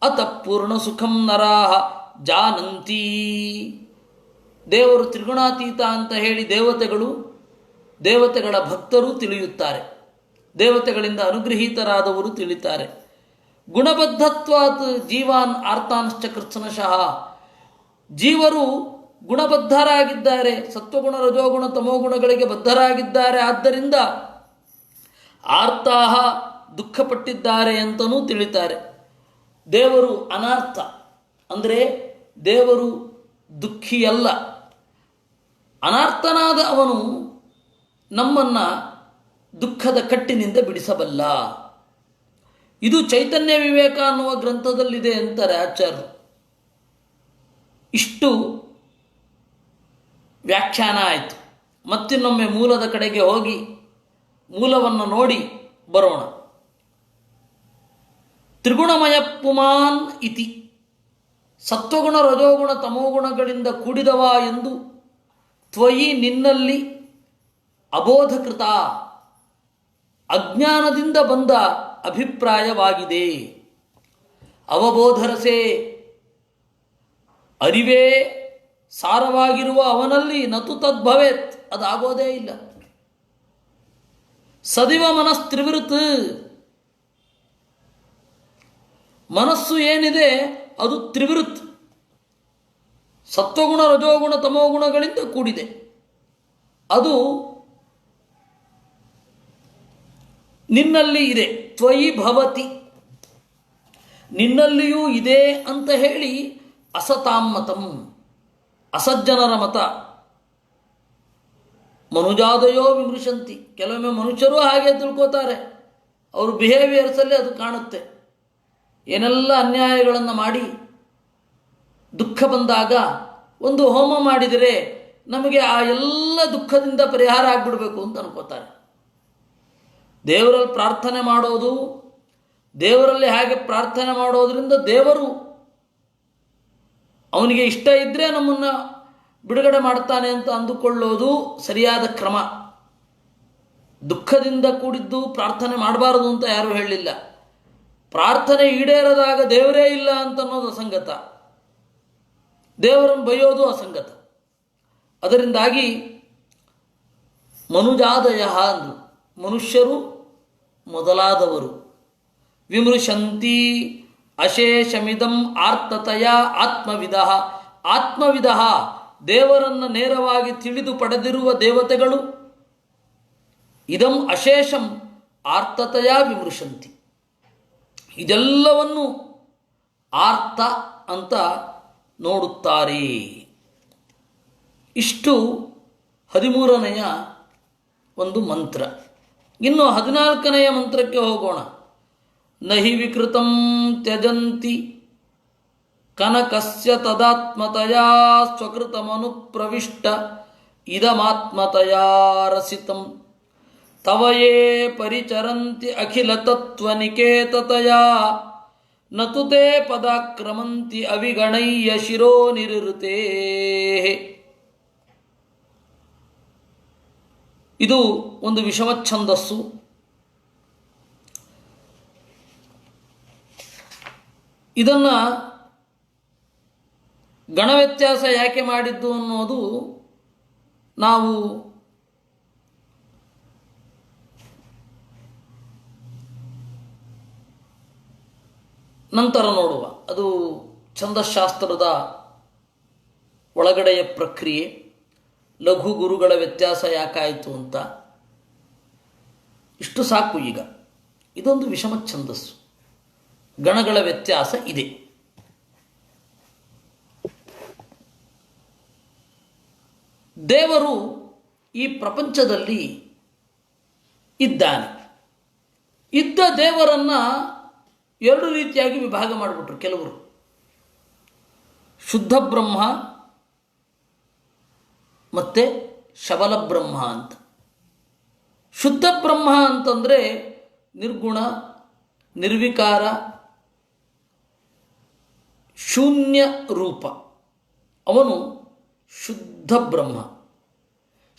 ಅತಃಪೂರ್ಣ ಸುಖಂ ನರಾಹ ಜಾನಂತಿ. ದೇವರು ತ್ರಿಗುಣಾತೀತ ಅಂತ ಹೇಳಿ ದೇವತೆಗಳ ಭಕ್ತರು ತಿಳಿಯುತ್ತಾರೆ, ದೇವತೆಗಳಿಂದ ಅನುಗ್ರಹೀತರಾದವರು ತಿಳಿತಾರೆ. ಗುಣಬದ್ಧತ್ವಾತ್ ಜೀವಾನ್ ಆರ್ತಾಂಶ್ಚ ಕೃತ್ಸನಶಃ. ಜೀವರು ಗುಣಬದ್ಧರಾಗಿದ್ದಾರೆ, ಸತ್ವಗುಣ ರಜೋಗುಣ ತಮೋಗುಣಗಳಿಗೆ ಬದ್ಧರಾಗಿದ್ದಾರೆ. ಆದ್ದರಿಂದ ಆರ್ತಾಹ ದುಃಖಪಟ್ಟಿದ್ದಾರೆ ಅಂತಲೂ ತಿಳಿತಾರೆ. ದೇವರು ಅನಾರ್ಥ ಅಂದರೆ ದೇವರು ದುಃಖಿಯಲ್ಲ. ಅನಾರ್ಥನಾದ ಅವನು ನಮ್ಮನ್ನು ದುಃಖದ ಕಟ್ಟಿನಿಂದ ಬಿಡಿಸಬಲ್ಲ. ಇದು ಚೈತನ್ಯ ವಿವೇಕ ಅನ್ನುವ ಗ್ರಂಥದಲ್ಲಿದೆ ಅಂತಾರೆ ಆಚಾರ್ಯರು. ಇಷ್ಟು ವ್ಯಾಖ್ಯಾನ ಆಯಿತು. ಮತ್ತಿನ್ನೊಮ್ಮೆ ಮೂಲದ ಕಡೆಗೆ ಹೋಗಿ ಮೂಲವನ್ನು ನೋಡಿ ಬರೋಣ. ತ್ರಿಗುಣಮಯ ಪುಮಾನ್ ಇತಿ. ಸತ್ವಗುಣ ರಜೋಗುಣ ತಮೋಗುಣಗಳಿಂದ ಕೂಡಿದವ ಎಂದು ತ್ವಯಿ ನಿನ್ನಲ್ಲಿ ಅಬೋಧಕೃತ ಅಜ್ಞಾನದಿಂದ ಬಂದ ಅಭಿಪ್ರಾಯವಾಗಿದೆ. ಅವಬೋಧರಸೆ ಅರಿವೇ ಸಾರವಾಗಿರುವ ಅವನಲ್ಲಿ ನತು ತದ್ಭವೇತ್, ಅದಾಗೋದೇ ಇಲ್ಲ. ಸದಿವ ಮನಸ್ತ್ರಿವೃತ್, ಮನಸ್ಸು ಏನಿದೆ ಅದು ತ್ರಿವೃತ್, ಸತ್ವಗುಣ ರಜೋಗುಣ ತಮೋಗುಣಗಳಿಂದ ಕೂಡಿದೆ. ಅದು ನಿನ್ನಲ್ಲಿ ಇದೆ. ತ್ವಯಿ ಭವತಿ, ನಿನ್ನಲ್ಲಿಯೂ ಇದೆ ಅಂತ ಹೇಳಿ ಅಸತಾಮ್ಮತಂ, ಅಸಜ್ಜನರ ಮತ. ಮನುಜಾದಯೋ ವಿಮೃಶಂತಿ. ಕೆಲವೊಮ್ಮೆ ಮನುಷ್ಯರು ಹಾಗೆ ತಿಳ್ಕೋತಾರೆ, ಅವ್ರ ಬಿಹೇವಿಯರ್ಸಲ್ಲಿ ಅದು ಕಾಣುತ್ತೆ. ಏನೆಲ್ಲ ಅನ್ಯಾಯಗಳನ್ನು ಮಾಡಿ ದುಃಖ ಬಂದಾಗ ಒಂದು ಹೋಮ ಮಾಡಿದರೆ ನಮಗೆ ಆ ಎಲ್ಲ ದುಃಖದಿಂದ ಪರಿಹಾರ ಆಗಿಬಿಡಬೇಕು ಅಂತ ಅನ್ಕೋತಾರೆ. ದೇವರಲ್ಲಿ ಪ್ರಾರ್ಥನೆ ಮಾಡೋದು, ದೇವರಲ್ಲಿ ಹಾಗೆ ಪ್ರಾರ್ಥನೆ ಮಾಡೋದ್ರಿಂದ ದೇವರು ಅವನಿಗೆ ಇಷ್ಟ ಇದ್ದರೆ ನಮ್ಮನ್ನು ಬಿಡುಗಡೆ ಮಾಡ್ತಾನೆ ಅಂತ ಅಂದುಕೊಳ್ಳೋದು ಸರಿಯಾದ ಕ್ರಮ. ದುಃಖದಿಂದ ಕೂಡಿದ್ದು ಪ್ರಾರ್ಥನೆ ಮಾಡಬಾರದು ಅಂತ ಯಾರೂ ಹೇಳಲಿಲ್ಲ. ಪ್ರಾರ್ಥನೆ ಈಡೇರದಾಗ ದೇವರೇ ಇಲ್ಲ ಅಂತ ಅನ್ನೋದು ಅಸಂಗತ, ದೇವರನ್ನು ಬೈಯೋದು ಅಸಂಗತ. ಅದರಿಂದಾಗಿ ಮನುಜಾದಯ ಅಂದರು, ಮನುಷ್ಯರು ಮೊದಲಾದವರು. ವಿಮೃಶಂತಿ ಅಶೇಷಮಿದಂ ಆರ್ತತಯ ಆತ್ಮವಿದ. ಆತ್ಮವಿದ ದೇವರನ್ನು ನೇರವಾಗಿ ತಿಳಿದು ಪಡೆದಿರುವ ದೇವತೆಗಳು ಇದಂ ಅಶೇಷಂ ಆರ್ತತಯ ವಿಮೃಶಂತಿ. ಇದೆಲ್ಲವನ್ನು ಆರ್ತ ಅಂತ ನೋಡುತ್ತಾರೆ. ಇಷ್ಟು 13ನೆಯ ಒಂದು ಮಂತ್ರ. ಇನ್ನು 14ನೆಯ ಮಂತ್ರಕ್ಕೆ ಹೋಗೋಣ. ನಹಿ ವಿಕೃತಂ ತ್ಯಜಂತಿ ಕನಕಸ್ಯ ತದಾತ್ಮತಯಾ ಸ್ವಕೃತಮನುಪ್ರವಿಷ್ಟ ಇದಮಾತ್ಮತಯಾ ರಸಿತಂ ತವಯೇ ಪರಿಚರಂತಿ ಅಖಿಲ ತತ್ವನಿಕೇತತಯಾ ನತು ತೇ ಪದಾಕ್ರಮಂತಿ ಅವಿಗಣಯ್ಯ ಶಿರೋ ನಿರುತೆ. ಇದು ಒಂದು ವಿಷಮ ಛಂದಸ್ಸು. ಇದನ್ನು ಗಣವ್ಯತ್ಯಾಸ ಯಾಕೆ ಮಾಡಿದ್ದು ಅನ್ನೋದು ನಾವು ನಂತರ ನೋಡುವ. ಅದು ಛಂದಶಾಸ್ತ್ರದ ಒಳಗಡೆಯ ಪ್ರಕ್ರಿಯೆ. ಲಘು ಗುರುಗಳ ವ್ಯತ್ಯಾಸ ಯಾಕಾಯಿತು ಅಂತ ಇಷ್ಟು ಸಾಕು. ಈಗ ಇದೊಂದು ವಿಷಮ ಛಂದಸ್ಸು, ಗಣಗಳ ವ್ಯತ್ಯಾಸ ಇದೆ. ದೇವರು ಈ ಪ್ರಪಂಚದಲ್ಲಿ ಇದ್ದಾನೆ. ಇದ್ದ ದೇವರನ್ನು ಎರಡು ರೀತಿಯಾಗಿ ವಿಭಾಗ ಮಾಡಿಬಿಟ್ರು ಕೆಲವರು. ಶುದ್ಧ ಬ್ರಹ್ಮ ಮತ್ತು ಶಬಲ ಬ್ರಹ್ಮ ಅಂತ. ಶುದ್ಧ ಬ್ರಹ್ಮ ಅಂತಂದರೆ ನಿರ್ಗುಣ, ನಿರ್ವಿಕಾರ, ಶೂನ್ಯ ರೂಪ, ಅವನು ಶುದ್ಧ ಬ್ರಹ್ಮ.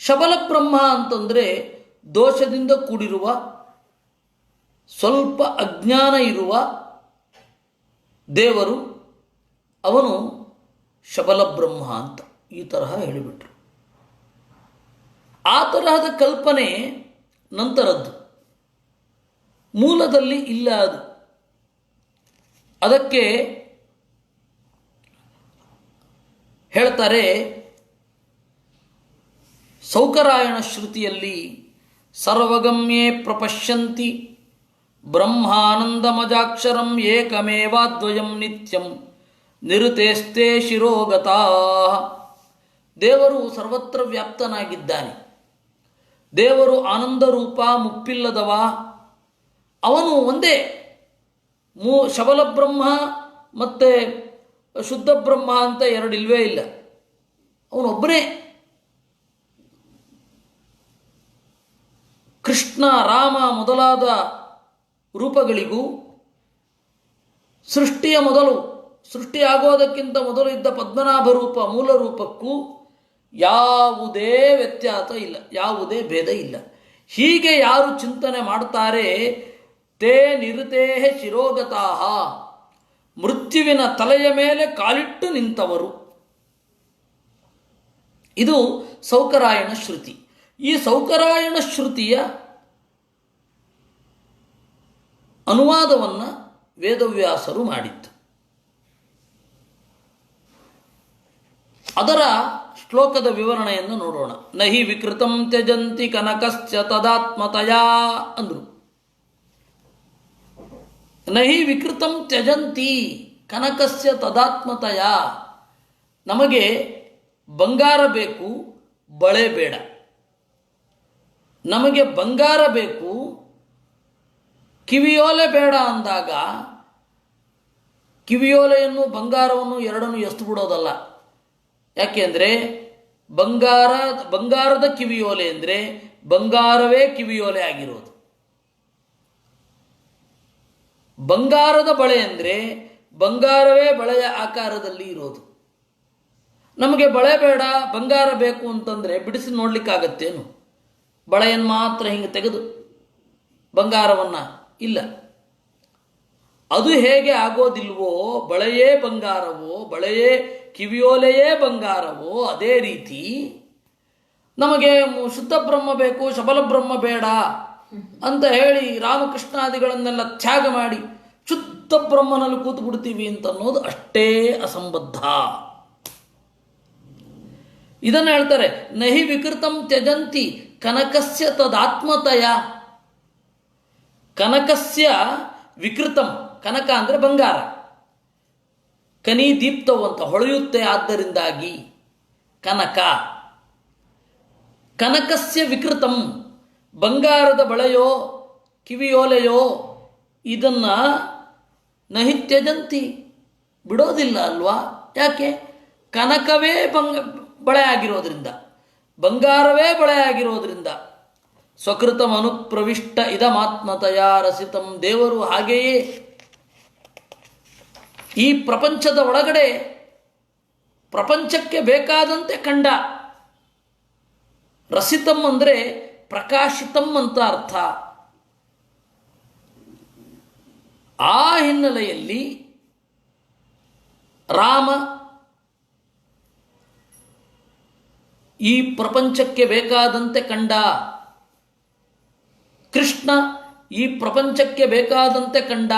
ಶಬಲ ಬ್ರಹ್ಮ ಅಂತಂದರೆ ದೋಷದಿಂದ ಕೂಡಿರುವ, ಸ್ವಲ್ಪ ಅಜ್ಞಾನ ಇರುವ ದೇವರು, ಅವನು ಶಬಲ ಬ್ರಹ್ಮ ಅಂತ ಈ ತರಹ ಹೇಳಿಬಿಟ್ರು. ಆ ತರಹದ ಕಲ್ಪನೆ ನಂತರದ್ದು, ಮೂಲದಲ್ಲಿ ಇಲ್ಲ ಅದು. ಅದಕ್ಕೆ ಹೇಳ್ತಾರೆ ಸೌಕರಾಯಣ ಶ್ರುತಿಯಲ್ಲಿ, ಸರ್ವಗಮ್ಯೇ ಪ್ರಪಶ್ಯಂತಿ ಬ್ರಹ್ಮಾನಂದಮಜಾಕ್ಷರಂ ಏಕಮೇವಾದ್ವಯಂ ನಿತ್ಯಂ ನಿರುತೇಸ್ತೆ ಶಿರೋಗತಾ. ದೇವರು ಸರ್ವತ್ರ ವ್ಯಾಪ್ತನಾಗಿದ್ದಾನೆ. ದೇವರು ಆನಂದ ರೂಪ, ಮುಪ್ಪಿಲ್ಲದವ. ಅವನು ಒಂದೇ. ಶಬಲ ಬ್ರಹ್ಮ ಮತ್ತು ಶುದ್ಧ ಬ್ರಹ್ಮ ಅಂತ ಎರಡಿಲ್ವೇ ಇಲ್ಲ. ಅವನೊಬ್ಬನೇ. ಕೃಷ್ಣ, ರಾಮ ಮೊದಲಾದ ರೂಪಗಳಿಗೂ ಸೃಷ್ಟಿಯ ಮೊದಲು, ಸೃಷ್ಟಿಯಾಗೋದಕ್ಕಿಂತ ಮೊದಲು ಇದ್ದ ಪದ್ಮನಾಭ ರೂಪ ಮೂಲ ರೂಪಕ್ಕೂ ಯಾವುದೇ ವ್ಯತ್ಯಾಸ ಇಲ್ಲ, ಯಾವುದೇ ಭೇದ ಇಲ್ಲ. ಹೀಗೆ ಯಾರು ಚಿಂತನೆ ಮಾಡ್ತಾರೆ, ತೇ ನಿರುತೇಹ ಶಿರೋಗತಾಹ, ಮೃತ್ಯುವಿನ ತಲೆಯ ಮೇಲೆ ಕಾಲಿಟ್ಟು ನಿಂತವರು. ಇದು ಸೌಕರಾಯಣ ಶ್ರುತಿ. ಈ ಸೌಕರಾಯಣ ಶ್ರುತಿಯ ಅನುವಾದವನ್ನು ವೇದವ್ಯಾಸರು ಮಾಡಿತ್ತು. ಅದರ ಶ್ಲೋಕದ ವಿವರಣೆಯನ್ನು ನೋಡೋಣ. ನಹಿ ವಿಕೃತಂ ತ್ಯಜಂತಿ ಕನಕಸ್ಯ ತದಾತ್ಮತಯಾ ಅಂದರು. ನಹಿ ವಿಕೃತಂ ತ್ಯಜಂತಿ ಕನಕಸ್ಯ ತದಾತ್ಮತಯ. ನಮಗೆ ಬಂಗಾರ ಬೇಕು, ಬಳೆ ಬೇಡ. ನಮಗೆ ಬಂಗಾರ ಬೇಕು, ಕಿವಿಯೋಲೆ ಬೇಡ ಅಂದಾಗ ಕಿವಿಯೋಲೆಯನ್ನು ಬಂಗಾರವನ್ನು ಎರಡನ್ನು ಎಸ್ತು ಬಿಡೋದಲ್ಲ. ಯಾಕೆಂದರೆ ಬಂಗಾರದ ಕಿವಿಯೋಲೆ ಅಂದರೆ ಬಂಗಾರವೇ ಕಿವಿಯೋಲೆ ಆಗಿರೋದು. ಬಂಗಾರದ ಬಳೆ ಅಂದರೆ ಬಂಗಾರವೇ ಬಳೆಯ ಆಕಾರದಲ್ಲಿ ಇರೋದು. ನಮಗೆ ಬಳೆ ಬೇಡ, ಬಂಗಾರ ಬೇಕು ಅಂತಂದರೆ ಬಿಡಿಸಿ ನೋಡಲಿಕ್ಕಾಗತ್ತೇನು? ಬಳೆಯನ್ನು ಮಾತ್ರ ಹಿಂಗೆ ತೆಗೆದು ಬಂಗಾರವನ್ನು ಇಲ್ಲ. ಅದು ಹೇಗೆ ಆಗೋದಿಲ್ವೋ, ಬಳೆಯೇ ಬಂಗಾರವೋ, ಬಳೆಯೇ ಕಿವಿಯೋಲೆಯೇ ಬಂಗಾರವೋ, ಅದೇ ರೀತಿ ನಮಗೆ ಶುದ್ಧ ಬ್ರಹ್ಮ ಬೇಕು, ಶಬಲ ಬ್ರಹ್ಮ ಬೇಡ ಅಂತ ಹೇಳಿ ರಾಮಕೃಷ್ಣಾದಿಗಳನ್ನೆಲ್ಲ ತ್ಯಾಗ ಮಾಡಿ ಶುದ್ಧ ಬ್ರಹ್ಮನಲ್ಲಿ ಕೂತು ಬಿಡ್ತೀವಿ ಅಂತನ್ನೋದು ಅಷ್ಟೇ ಅಸಂಬದ್ಧ. ಇದನ್ನು ಹೇಳ್ತಾರೆ, ನಹಿ ವಿಕೃತಂ ತ್ಯಜಂತಿ ಕನಕಸ್ಯ ತದಾತ್ಮತಯ. ಕನಕಸ್ಯ ವಿಕೃತಂ, ಕನಕ ಅಂದರೆ ಬಂಗಾರ, ಕನಿ ದೀಪ್ತವು ಅಂತ ಹೊಳೆಯುತ್ತೆ, ಆದ್ದರಿಂದಾಗಿ ಕನಕ. ಕನಕಸ್ಯ ವಿಕೃತಂ, ಬಂಗಾರದ ಬಳೆಯೋ ಕಿವಿಯೋಲೆಯೋ ಇದನ್ನು ನಹಿ ತ್ಯಜಂತಿ, ಬಿಡೋದಿಲ್ಲ ಅಲ್ವಾ? ಯಾಕೆ? ಕನಕವೇ ಬಳೆ ಆಗಿರೋದ್ರಿಂದ, ಬಂಗಾರವೇ ಬಳೆ ಆಗಿರೋದ್ರಿಂದ. ಸ್ವಕೃತಂ ಅನುಪ್ರವಿಷ್ಟ ಇದಮಾತ್ಮತಯ ರಸಿತಂ. ದೇವರು ಹಾಗೆಯೇ ಈ ಪ್ರಪಂಚದ ಒಳಗಡೆ ಪ್ರಪಂಚಕ್ಕೆ ಬೇಕಾದಂತೆ ಕಂಡ. ರಸಿತಂ ಅಂದರೆ ಪ್ರಕಾಶಿತಂ ಅಂತ ಅರ್ಥ. ಆ ಹಿನ್ನೆಲೆಯಲ್ಲಿ ರಾಮ ಈ ಪ್ರಪಂಚಕ್ಕೆ ಬೇಕಾದಂತೆ ಕಂಡ, ಕೃಷ್ಣ ಈ ಪ್ರಪಂಚಕ್ಕೆ ಬೇಕಾದಂತೆ ಕಂಡ.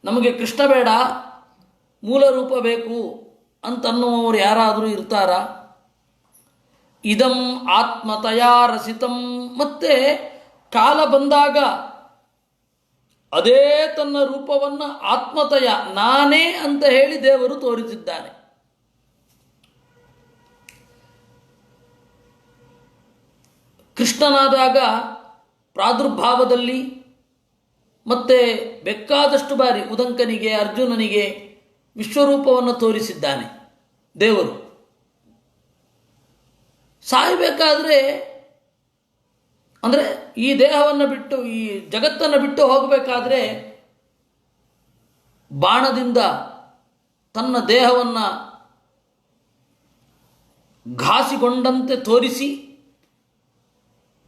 ನಮಗೆ ಕೃಷ್ಣ ಬೇಡ, ಮೂಲ ರೂಪ ಬೇಕು ಅಂತನ್ನುವವರು ಯಾರಾದರೂ ಇರ್ತಾರಾ? ಇದಂ ಆತ್ಮತಯ ರಸಿತಂ. ಮತ್ತೆ ಕಾಲ ಬಂದಾಗ ಅದೇ ತನ್ನ ರೂಪವನ್ನು ಆತ್ಮತಯ, ನಾನೇ ಅಂತ ಹೇಳಿ ದೇವರು ತೋರಿಸಿದ್ದಾನೆ. ಕೃಷ್ಣನಾದಾಗ ಪ್ರಾದುರ್ಭಾವದಲ್ಲಿ ಮತ್ತೆ ಬೇಕಾದಷ್ಟು ಬಾರಿ ಉದಂಕನಿಗೆ ಅರ್ಜುನನಿಗೆ ವಿಶ್ವರೂಪವನ್ನು ತೋರಿಸಿದ್ದಾನೆ ದೇವರು. ಸಾಯಬೇಕಾದ್ರೆ ಅಂದರೆ ಈ ದೇಹವನ್ನು ಬಿಟ್ಟು, ಈ ಜಗತ್ತನ್ನು ಬಿಟ್ಟು ಹೋಗಬೇಕಾದ್ರೆ ಬಾಣದಿಂದ ತನ್ನ ದೇಹವನ್ನು ಘಾಸಿಗೊಂಡಂತೆ ತೋರಿಸಿ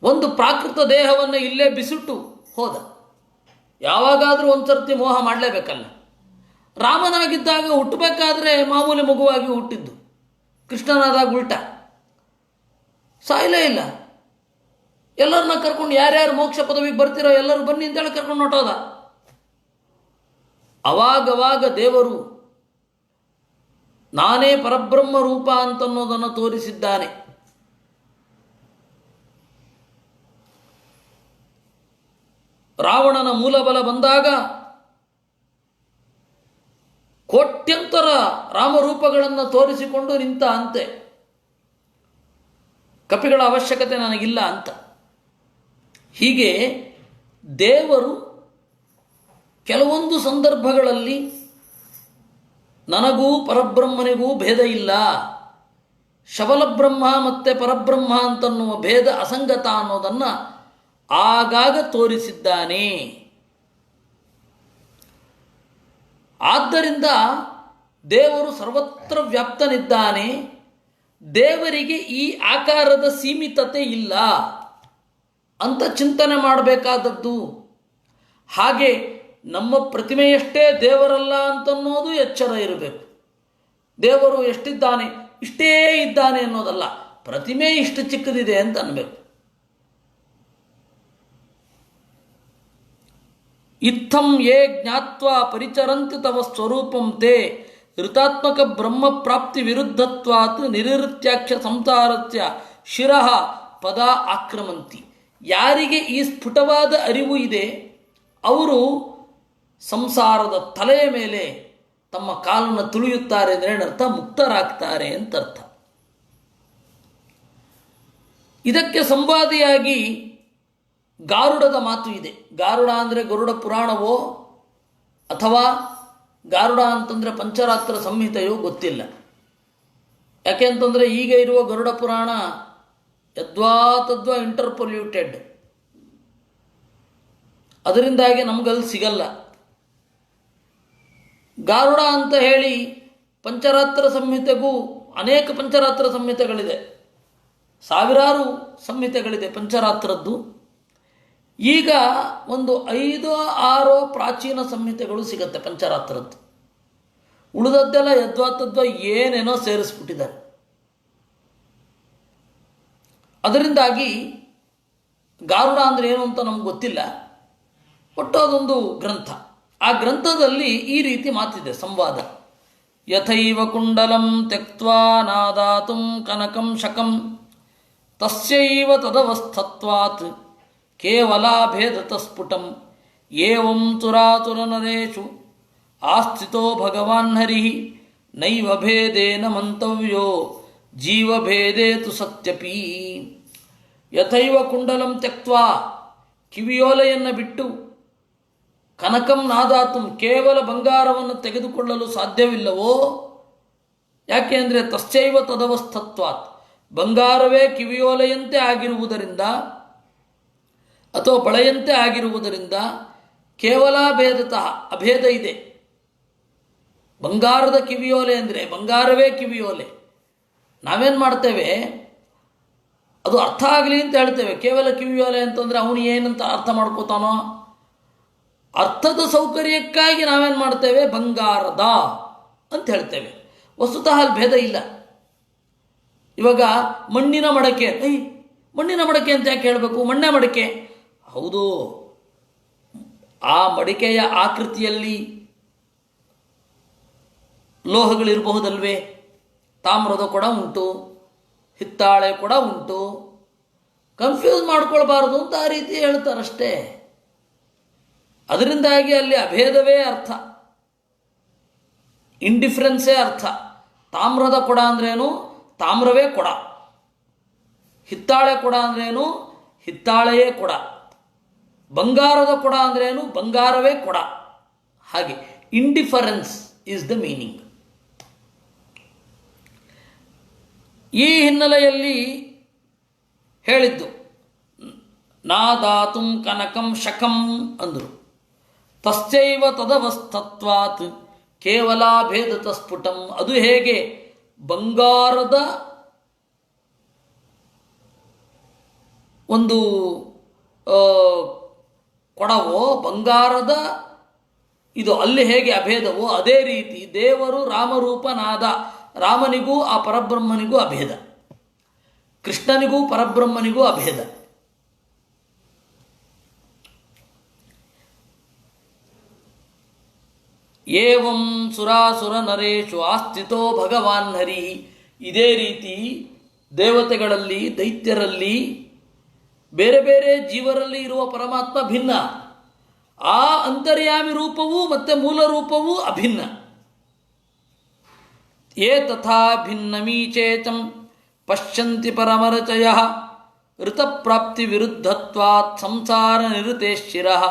ಒಂದು ಪ್ರಾಕೃತ ದೇಹವನ್ನು ಇಲ್ಲೇ ಬಿಸಿಟ್ಟು ಹೋದ. ಯಾವಾಗಾದರೂ ಒಂದು ಸರ್ತಿ ಮೋಹ ಮಾಡಲೇಬೇಕಲ್ಲ. ರಾಮನಾಗಿದ್ದಾಗ ಹುಟ್ಟಬೇಕಾದ್ರೆ ಮಾಮೂಲಿ ಮಗುವಾಗಿ ಹುಟ್ಟಿದ್ದು, ಕೃಷ್ಣನಾದಾಗ ಉಲ್ಟ, ಸಾಯಲೇ ಇಲ್ಲ. ಎಲ್ಲರನ್ನ ಕರ್ಕೊಂಡು ಯಾರ್ಯಾರು ಮೋಕ್ಷ ಪದವಿಗೆ ಬರ್ತಿರೋ ಎಲ್ಲರೂ ಬನ್ನಿ ಅಂತೇಳಿ ಕರ್ಕೊಂಡು ಹೊಟ್ಟೋದ. ಅವಾಗವಾಗ ದೇವರು ನಾನೇ ಪರಬ್ರಹ್ಮ ರೂಪ ಅಂತನ್ನೋದನ್ನು ತೋರಿಸಿದ್ದಾನೆ. ರಾವಣನ ಮೂಲಬಲ ಬಂದಾಗ ಕೋಟ್ಯಂತರ ರಾಮರೂಪಗಳನ್ನು ತೋರಿಸಿಕೊಂಡು ನಿಂತ ಅಂತೆ. ಕಪಿಗಳ ಅವಶ್ಯಕತೆ ನನಗಿಲ್ಲ ಅಂತ. ಹೀಗೆ ದೇವರು ಕೆಲವೊಂದು ಸಂದರ್ಭಗಳಲ್ಲಿ ನನಗೂ ಪರಬ್ರಹ್ಮನಿಗೂ ಭೇದ ಇಲ್ಲ, ಶಬಲಬ್ರಹ್ಮ ಮತ್ತು ಪರಬ್ರಹ್ಮ ಅಂತನ್ನುವ ಭೇದ ಅಸಂಗತ ಅನ್ನೋದನ್ನು ಆಗಾಗ ತೋರಿಸಿದ್ದಾನೆ. ಆದ್ದರಿಂದ ದೇವರು ಸರ್ವತ್ರ ವ್ಯಾಪ್ತನಿದ್ದಾನೆ. ದೇವರಿಗೆ ಈ ಆಕಾರದ ಸೀಮಿತತೆ ಇಲ್ಲ ಅಂತ ಚಿಂತನೆ ಮಾಡಬೇಕಾದದ್ದು. ಹಾಗೆ ನಮ್ಮ ಪ್ರತಿಮೆಯಷ್ಟೇ ದೇವರಲ್ಲ ಅಂತನ್ನೋದು ಎಚ್ಚರ ಇರಬೇಕು. ದೇವರು ಎಷ್ಟಿದ್ದಾನೆ, ಇಷ್ಟೇ ಇದ್ದಾನೆ ಅನ್ನೋದಲ್ಲ, ಪ್ರತಿಮೆ ಇಷ್ಟು ಚಿಕ್ಕದಿದೆ ಅಂತ ಅನ್ನಬೇಕು. ಇತ್ತಂ ಯೇ ಜ್ಞಾತ್ವ ಪರಿಚರಂತಿ ತವ ಸ್ವರೂಪಂ ತೇ ಋತಾತ್ಮಕ ಬ್ರಹ್ಮ ಪ್ರಾಪ್ತಿ ವಿರುದ್ಧತ್ವಾತ್ ನಿರೃತ್ಯಾಕ್ಷ ಸಂಸಾರಸ್ಯ ಶಿರಃ ಪದ ಆಕ್ರಮಂತಿ. ಯಾರಿಗೆ ಈ ಸ್ಫುಟವಾದ ಅರಿವು ಇದೆ ಅವರು ಸಂಸಾರದ ತಲೆಯ ಮೇಲೆ ತಮ್ಮ ಕಾಲನ್ನು ತುಳಿಯುತ್ತಾರೆ ಅಂದರೆ ಏನರ್ಥ? ಮುಕ್ತರಾಗ್ತಾರೆ ಅಂತ ಅರ್ಥ. ಇದಕ್ಕೆ ಸಂವಾದಿಯಾಗಿ ಗಾರುಡದ ಮಾತು ಇದೆ. ಗಾರುಡ ಅಂದರೆ ಗರುಡ ಪುರಾಣವೋ ಅಥವಾ ಗಾರುಡ ಅಂತಂದರೆ ಪಂಚರಾತ್ರ ಸಂಹಿತೆಯೋ ಗೊತ್ತಿಲ್ಲ. ಯಾಕೆ ಅಂತಂದರೆ ಈಗ ಇರುವ ಗರುಡ ಪುರಾಣ ಯದ್ವಾ ಇಂಟರ್ಪೊಲ್ಯೂಟೆಡ್, ಅದರಿಂದಾಗಿ ನಮಗಲ್ಲಿ ಸಿಗಲ್ಲ. ಗಾರುಡ ಅಂತ ಹೇಳಿ ಪಂಚರಾತ್ರ ಸಂಹಿತೆಗೂ ಅನೇಕ ಪಂಚರಾತ್ರ ಸಂಹಿತೆಗಳಿದೆ, ಸಾವಿರಾರು ಸಂಹಿತೆಗಳಿದೆ ಪಂಚರಾತ್ರದ್ದು. ಈಗ ಒಂದು 5-6 ಪ್ರಾಚೀನ ಸಂಹಿತೆಗಳು ಸಿಗುತ್ತೆ ಪಂಚರಾತ್ರದ್ದು. ಉಳಿದದ್ದೆಲ್ಲ ಯದ್ವಾ ಏನೇನೋ ಸೇರಿಸ್ಬಿಟ್ಟಿದ್ದಾರೆ. ಅದರಿಂದಾಗಿ ಗಾರುಡ ಅಂದರೆ ಏನು ಅಂತ ನಮ್ಗೆ ಗೊತ್ತಿಲ್ಲ. ಒಟ್ಟು ಅದೊಂದು ಗ್ರಂಥ. ಆ ಗ್ರಂಥದಲ್ಲಿ ಈ ರೀತಿ ಮಾತಿದೆ ಸಂವಾದ. ಯಥೈವ ಕುಂಡಲಂ ತ್ಯಕ್ತ್ವಾ ನಾದಾತುಂ ಕನಕಂ ಶಕಂ ತಸ್ಯೈವ ತದವಸ್ಥತ್ವಾತ್ ಕೇವಲಾಭೇದತ ಸ್ಫುಟಂ ಏವಂ ತುರಾತುರನರೇಷು ಆಸ್ಥಿತೋ ಭಗವಾನ್ ಹರಿಃ ನೈವ ಭೇದೇನ ಮಂತವ್ಯೋ ಜೀವಭೇದೇ ತು ಸತ್ಯಪಿ. ಯಥೈವ ಕುಂಡಲಂ ತ್ಯಕ್ತ್ವಾ, ಕಿವಿಯೋಲೆಯನ್ನು ಬಿಟ್ಟು ಕನಕಂ ನಾದಾತುಂ, ಕೇವಲ ಬಂಗಾರವನ್ನು ತೆಗೆದುಕೊಳ್ಳಲು ಸಾಧ್ಯವಿಲ್ಲವೋ? ಯಾಕೆ ಅಂದರೆ ತಶ್ಚೈವ ತದವಸ್ಥತ್ವಾತ್, ಬಂಗಾರವೇ ಕಿವಿಯೋಲೆಯಂತೆ ಆಗಿರುವುದರಿಂದ ಅಥವಾ ಬಳೆಯಂತೆ ಆಗಿರುವುದರಿಂದ ಕೇವಲ ಭೇದತಃ ಅಭೇದ ಇದೆ. ಬಂಗಾರದ ಕಿವಿಯೋಲೆ ಅಂದರೆ ಬಂಗಾರವೇ ಕಿವಿಯೋಲೆ. ನಾವೇನು ಮಾಡ್ತೇವೆ, ಅದು ಅರ್ಥ ಆಗಲಿ ಅಂತ ಹೇಳ್ತೇವೆ. ಕೇವಲ ಕಿವಿಯೋಲೆ ಅಂತಂದರೆ ಅವನು ಏನಂತ ಅರ್ಥ ಮಾಡ್ಕೋತಾನೋ, ಅರ್ಥದ ಸೌಕರ್ಯಕ್ಕಾಗಿ ನಾವೇನು ಮಾಡ್ತೇವೆ, ಬಂಗಾರದ ಅಂತ ಹೇಳ್ತೇವೆ. ವಸ್ತುತಃ ಅಲ್ಲಿ ಭೇದ ಇಲ್ಲ. ಇವಾಗ ಮಣ್ಣಿನ ಮಡಕೆ, ಮಣ್ಣಿನ ಮಡಕೆ ಅಂತ ಯಾಕೆ ಹೇಳಬೇಕು? ಮಣ್ಣೆ ಮಡಕೆ. ಹೌದು, ಆ ಮಡಿಕೆಯ ಆಕೃತಿಯಲ್ಲಿ ಲೋಹಗಳಿರಬಹುದಲ್ವೇ? ತಾಮ್ರದ ಕೂಡ ಉಂಟು, ಹಿತ್ತಾಳೆ ಕೂಡ ಉಂಟು. ಕನ್ಫ್ಯೂಸ್ ಮಾಡ್ಕೊಳ್ಬಾರ್ದು ಅಂತ ಆ ರೀತಿ ಹೇಳ್ತಾರಷ್ಟೇ. ಅದರಿಂದಾಗಿ ಅಲ್ಲಿ ಅಭೇದವೇ ಅರ್ಥ, ಇಂಡಿಫರೆನ್ಸೇ ಅರ್ಥ. ತಾಮ್ರದ ಕೊಡ ಅಂದ್ರೇನು? ತಾಮ್ರವೇ ಕೊಡ. ಹಿತ್ತಾಳೆ ಕೊಡ ಅಂದ್ರೇನು? ಹಿತ್ತಾಳೆಯೇ ಕೊಡ. ಬಂಗಾರದ ಕೊಡ ಅಂದ್ರೇನು? ಬಂಗಾರವೇ ಕೊಡ. ಹಾಗೆ ಇಂಡಿಫರೆನ್ಸ್ ಈಸ್ ದ ಮೀನಿಂಗ್. ಈ ಹಿನ್ನೆಲೆಯಲ್ಲಿ ಹೇಳಿದ್ದು ನಾದಾತುಂ ಕನಕಂ ಶಕಂ ಅಂದರು. ತಶ್ಚೈವ ತದವಸ್ಥತ್ವಾತ್ ಕೇವಲ ಭೇದತ ಸ್ಫುಟಂ. ಅದು ಹೇಗೆ ಬಂಗಾರದ ಒಂದು ಕೊಡವೋ, ಬಂಗಾರದ ಇದು ಅಲ್ಲಿ ಹೇಗೆ ಅಭೇದವೋ, ಅದೇ ರೀತಿ ದೇವರು ರಾಮರೂಪನಾದ. ರಾಮನಿಗೂ ಆ ಪರಬ್ರಹ್ಮನಿಗೂ ಅಭೇದ, ಕೃಷ್ಣನಿಗೂ ಪರಬ್ರಹ್ಮನಿಗೂ ಅಭೇದ. ಏವಂ ಸುರಾಸುರ ನರೇಶು ಆಸ್ಥಿತೋ ಭಗವಾನ್ ಹರಿ. ಇದೇ ರೀತಿ ದೇವತೆಗಳಲ್ಲಿ, ದೈತ್ಯರಲ್ಲಿ, ಬೇರೆ ಬೇರೆ ಜೀವರಲ್ಲಿ ಇರುವ ಪರಮಾತ್ಮ ಭಿನ್ನ. ಆ ಅಂತರ್ಯಾಮಿ ರೂಪವೂ ಮತ್ತು ಮೂಲ ರೂಪವೂ ಅಭಿನ್ನ. ಯೇ ತಥಾ ಭಿನ್ನಮೀಚೇತಂ ಪಶ್ಯಂತಿ ಪರಮರಚಯಃ ಋತಪ್ರಾಪ್ತಿ ವಿರುದ್ಧತ್ವಾತ್ ಸಂಸಾರ ನಿರುತೇಶ್ಚಿರಃ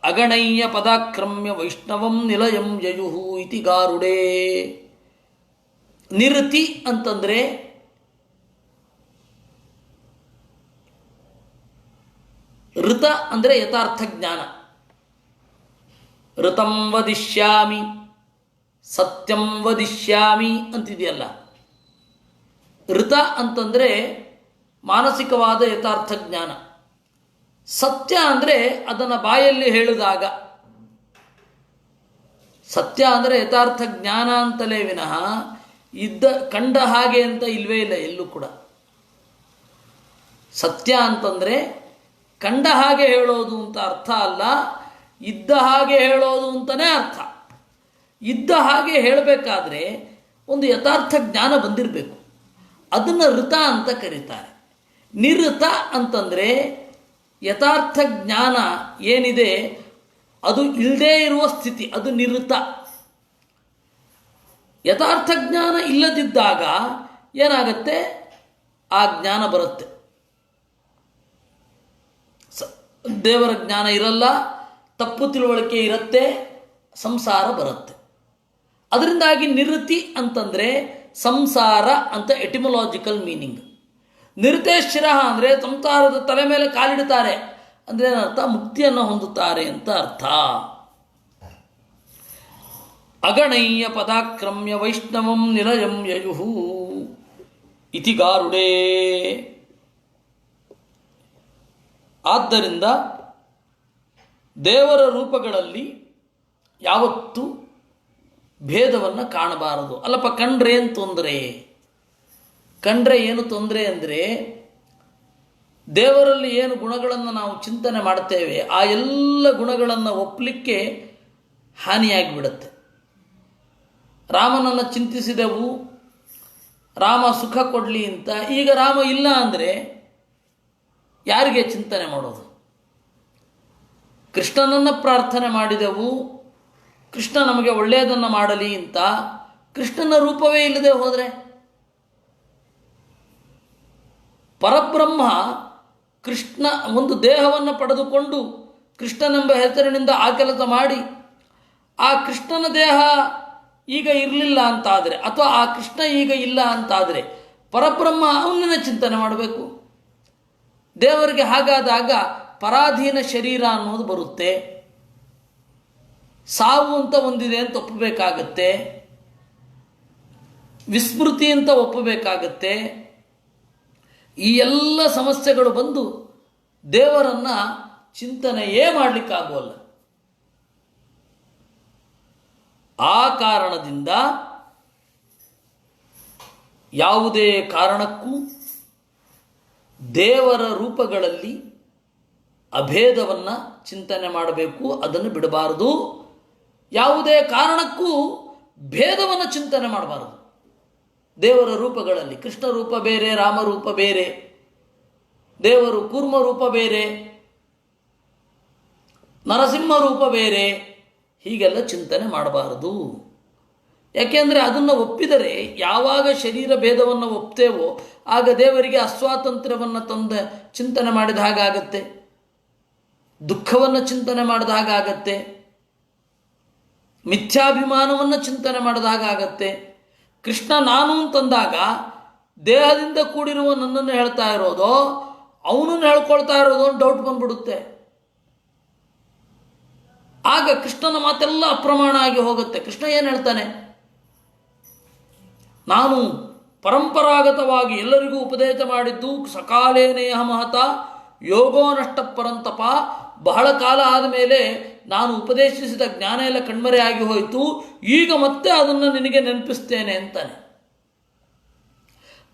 ಅಗಣಯ್ಯ ಪದಾಕ್ರಮ್ಯ ವೈಷ್ಣವಂ ನಿಲಯಂ ಯಯುಹು ಇತಿ ಗಾರುಡೇ. ನಿರತಿ ಅಂತಂದರೆ ಋತ ಅಂದರೆ ಯಥಾರ್ಥ ಜ್ಞಾನ. ಋತಂ ವದಿಷ್ಯಾಮಿ, ಸತ್ಯಂ ವದಿಷ್ಯಾಮಿ ಅಂತಿದೆಯಲ್ಲ. ಋತ ಅಂತಂದರೆ ಮಾನಸಿಕವಾದ ಯಥಾರ್ಥ ಜ್ಞಾನ. ಸತ್ಯ ಅಂದರೆ ಅದನ್ನು ಬಾಯಲ್ಲಿ ಹೇಳಿದಾಗ. ಸತ್ಯ ಅಂದರೆ ಯಥಾರ್ಥ ಜ್ಞಾನ ಅಂತಲೇ ವಿನಃ ಕಂಡ ಹಾಗೆ ಅಂತ ಇಲ್ವೇ ಇಲ್ಲ ಎಲ್ಲೂ ಕೂಡ. ಸತ್ಯ ಅಂತಂದರೆ ಕಂಡ ಹಾಗೆ ಹೇಳೋದು ಅಂತ ಅರ್ಥ ಅಲ್ಲ, ಇದ್ದ ಹಾಗೆ ಹೇಳೋದು ಅಂತಲೇ ಅರ್ಥ. ಇದ್ದ ಹಾಗೆ ಹೇಳಬೇಕಾದ್ರೆ ಒಂದು ಯಥಾರ್ಥ ಜ್ಞಾನ ಬಂದಿರಬೇಕು. ಅದನ್ನು ಋತ ಅಂತ ಕರೀತಾರೆ. ನಿಋತ ಅಂತಂದರೆ ಯಥಾರ್ಥ ಜ್ಞಾನ ಏನಿದೆ ಅದು ಇಲ್ಲದೇ ಇರುವ ಸ್ಥಿತಿ, ಅದು ನಿಋತ. ಯಥಾರ್ಥ ಜ್ಞಾನ ಇಲ್ಲದಿದ್ದಾಗ ಏನಾಗುತ್ತೆ? ಆ ಜ್ಞಾನ ಬರುತ್ತೆ. ದೇವರ ಜ್ಞಾನ ಇರಲ್ಲ, ತಪ್ಪು ತಿಳುವಳಿಕೆ ಇರುತ್ತೆ, ಸಂಸಾರ ಬರುತ್ತೆ. ಅದರಿಂದಾಗಿ ನಿವೃತ್ತಿ ಅಂತಂದರೆ ಸಂಸಾರ ಅಂತ ಎಟಿಮೊಲಾಜಿಕಲ್ ಮೀನಿಂಗ್. ನಿರುತೇಶ್ಚಿರ ಅಂದರೆ ಸಂಸಾರದ ತಲೆ ಮೇಲೆ ಕಾಲಿಡುತ್ತಾರೆ ಅಂದರೆ ಏನರ್ಥ? ಮುಕ್ತಿಯನ್ನು ಹೊಂದುತ್ತಾರೆ ಅಂತ ಅರ್ಥ. ಅಗಣಯ್ಯ ಪದಾಕ್ರಮ್ಯ ವೈಷ್ಣವಂ ನಿಲಯಂ ಯಯುಹು ಇತಿ ಗಾರುಡೇ. ಆದ್ದರಿಂದ ದೇವರ ರೂಪಗಳಲ್ಲಿ ಯಾವತ್ತೂ ಭೇದವನ್ನು ಕಾಣಬಾರದು. ಅಲ್ಲಪ್ಪ ಕಂಡ್ರೆ ಏನು ತೊಂದರೆ? ಕಂಡ್ರೆ ಏನು ತೊಂದರೆ ಅಂದರೆ ದೇವರಲ್ಲಿ ಏನು ಗುಣಗಳನ್ನು ನಾವು ಚಿಂತನೆ ಮಾಡ್ತೇವೆ ಆ ಎಲ್ಲ ಗುಣಗಳನ್ನು ಒಪ್ಪಲಿಕ್ಕೆ ಹಾನಿಯಾಗಿಬಿಡುತ್ತೆ. ರಾಮನನ್ನು ಚಿಂತಿಸಿದೆವು, ರಾಮ ಸುಖ ಕೊಡಲಿ ಅಂತ. ಈಗ ರಾಮ ಇಲ್ಲ ಅಂದರೆ ಯಾರಿಗೆ ಚಿಂತನೆ ಮಾಡೋದು? ಕೃಷ್ಣನನ್ನು ಪ್ರಾರ್ಥನೆ ಮಾಡಿದೆವು, ಕೃಷ್ಣ ನಮಗೆ ಒಳ್ಳೆಯದನ್ನು ಮಾಡಲಿ ಅಂತ. ಕೃಷ್ಣನ ರೂಪವೇ ಇಲ್ಲದೆ ಹೋದರೆ, ಪರಬ್ರಹ್ಮ ಕೃಷ್ಣ ಒಂದು ದೇಹವನ್ನು ಪಡೆದುಕೊಂಡು ಕೃಷ್ಣನೆಂಬ ಹೆಸರಿನಿಂದ ಆ ಕೆಲಸ ಮಾಡಿ ಆ ಕೃಷ್ಣನ ದೇಹ ಈಗ ಇರಲಿಲ್ಲ ಅಂತಾದರೆ ಅಥವಾ ಆ ಕೃಷ್ಣ ಈಗ ಇಲ್ಲ ಅಂತಾದರೆ ಪರಬ್ರಹ್ಮ ಅವನನ್ನ ಚಿಂತನೆ ಮಾಡಬೇಕು. ದೇವರಿಗೆ ಹಾಗಾದಾಗ ಪರಾಧೀನ ಶರೀರ ಅನ್ನೋದು ಬರುತ್ತೆ. ಸಾವು ಅಂತ ಒಂದಿದೆ ಅಂತ ಒಪ್ಪಬೇಕಾಗತ್ತೆ, ವಿಸ್ಮೃತಿ ಅಂತ ಒಪ್ಪಬೇಕಾಗತ್ತೆ. ಈ ಎಲ್ಲ ಸಮಸ್ಯೆಗಳು ಬಂದು ದೇವರನ್ನ ಚಿಂತನೆಯೇ ಮಾಡಲಿಕ್ಕಾಗೋಲ್ಲ. ಆ ಕಾರಣದಿಂದ ಯಾವುದೇ ಕಾರಣಕ್ಕೂ ದೇವರ ರೂಪಗಳಲ್ಲಿ ಅಭೇದವನ್ನು ಚಿಂತನೆ ಮಾಡಬೇಕು, ಅದನ್ನು ಬಿಡಬಾರದು. ಯಾವುದೇ ಕಾರಣಕ್ಕೂ ಭೇದವನ್ನು ಚಿಂತನೆ ಮಾಡಬಾರದು. ದೇವರ ರೂಪಗಳಲ್ಲಿ ಕೃಷ್ಣ ರೂಪ ಬೇರೆ, ರಾಮರೂಪ ಬೇರೆ, ದೇವರು ಕೂರ್ಮ ರೂಪ ಬೇರೆ, ನರಸಿಂಹ ರೂಪ ಬೇರೆ, ಹೀಗೆಲ್ಲ ಚಿಂತನೆ ಮಾಡಬಾರದು. ಯಾಕೆಂದರೆ ಅದನ್ನು ಒಪ್ಪಿದರೆ, ಯಾವಾಗ ಶರೀರ ಭೇದವನ್ನು ಒಪ್ತೇವೋ ಆಗ ದೇವರಿಗೆ ಅಸ್ವಾತಂತ್ರ್ಯವನ್ನು ತಂದ ಚಿಂತನೆ ಮಾಡಿದ ಹಾಗಾಗತ್ತೆ, ದುಃಖವನ್ನು ಚಿಂತನೆ ಮಾಡಿದ ಹಾಗಾಗತ್ತೆ, ಮಿಥ್ಯಾಭಿಮಾನವನ್ನು ಚಿಂತನೆ ಮಾಡಿದ ಹಾಗಾಗತ್ತೆ. ಕೃಷ್ಣ ನಾನು ಅಂತಂದಾಗ ದೇಹದಿಂದ ಕೂಡಿರುವ ನನ್ನನ್ನು ಹೇಳ್ತಾ ಇರೋದೋ ಅವನನ್ನು ಹೇಳ್ಕೊಳ್ತಾ ಇರೋದು ಅಂತ ಡೌಟ್ ಬಂದ್ಬಿಡುತ್ತೆ. ಆಗ ಕೃಷ್ಣನ ಮಾತೆಲ್ಲ ಅಪ್ರಮಾಣ ಆಗಿ ಹೋಗುತ್ತೆ. ಕೃಷ್ಣ ಏನು ಹೇಳ್ತಾನೆ? ನಾನು ಪರಂಪರಾಗತವಾಗಿ ಎಲ್ಲರಿಗೂ ಉಪದೇಶ ಮಾಡಿದ್ದು ಸಕಾಲೇನೇಹ ಮಹತ ಯೋಗೋ ನಷ್ಟ ಪರಂತಪ, ಬಹಳ ಕಾಲ ಆದಮೇಲೆ ನಾನು ಉಪದೇಶಿಸಿದ ಜ್ಞಾನ ಎಲ್ಲ ಕಣ್ಮರೆ ಆಗಿ ಹೋಯಿತು, ಈಗ ಮತ್ತೆ ಅದನ್ನು ನಿನಗೆ ನೆನಪಿಸ್ತೇನೆ ಅಂತಾನೆ.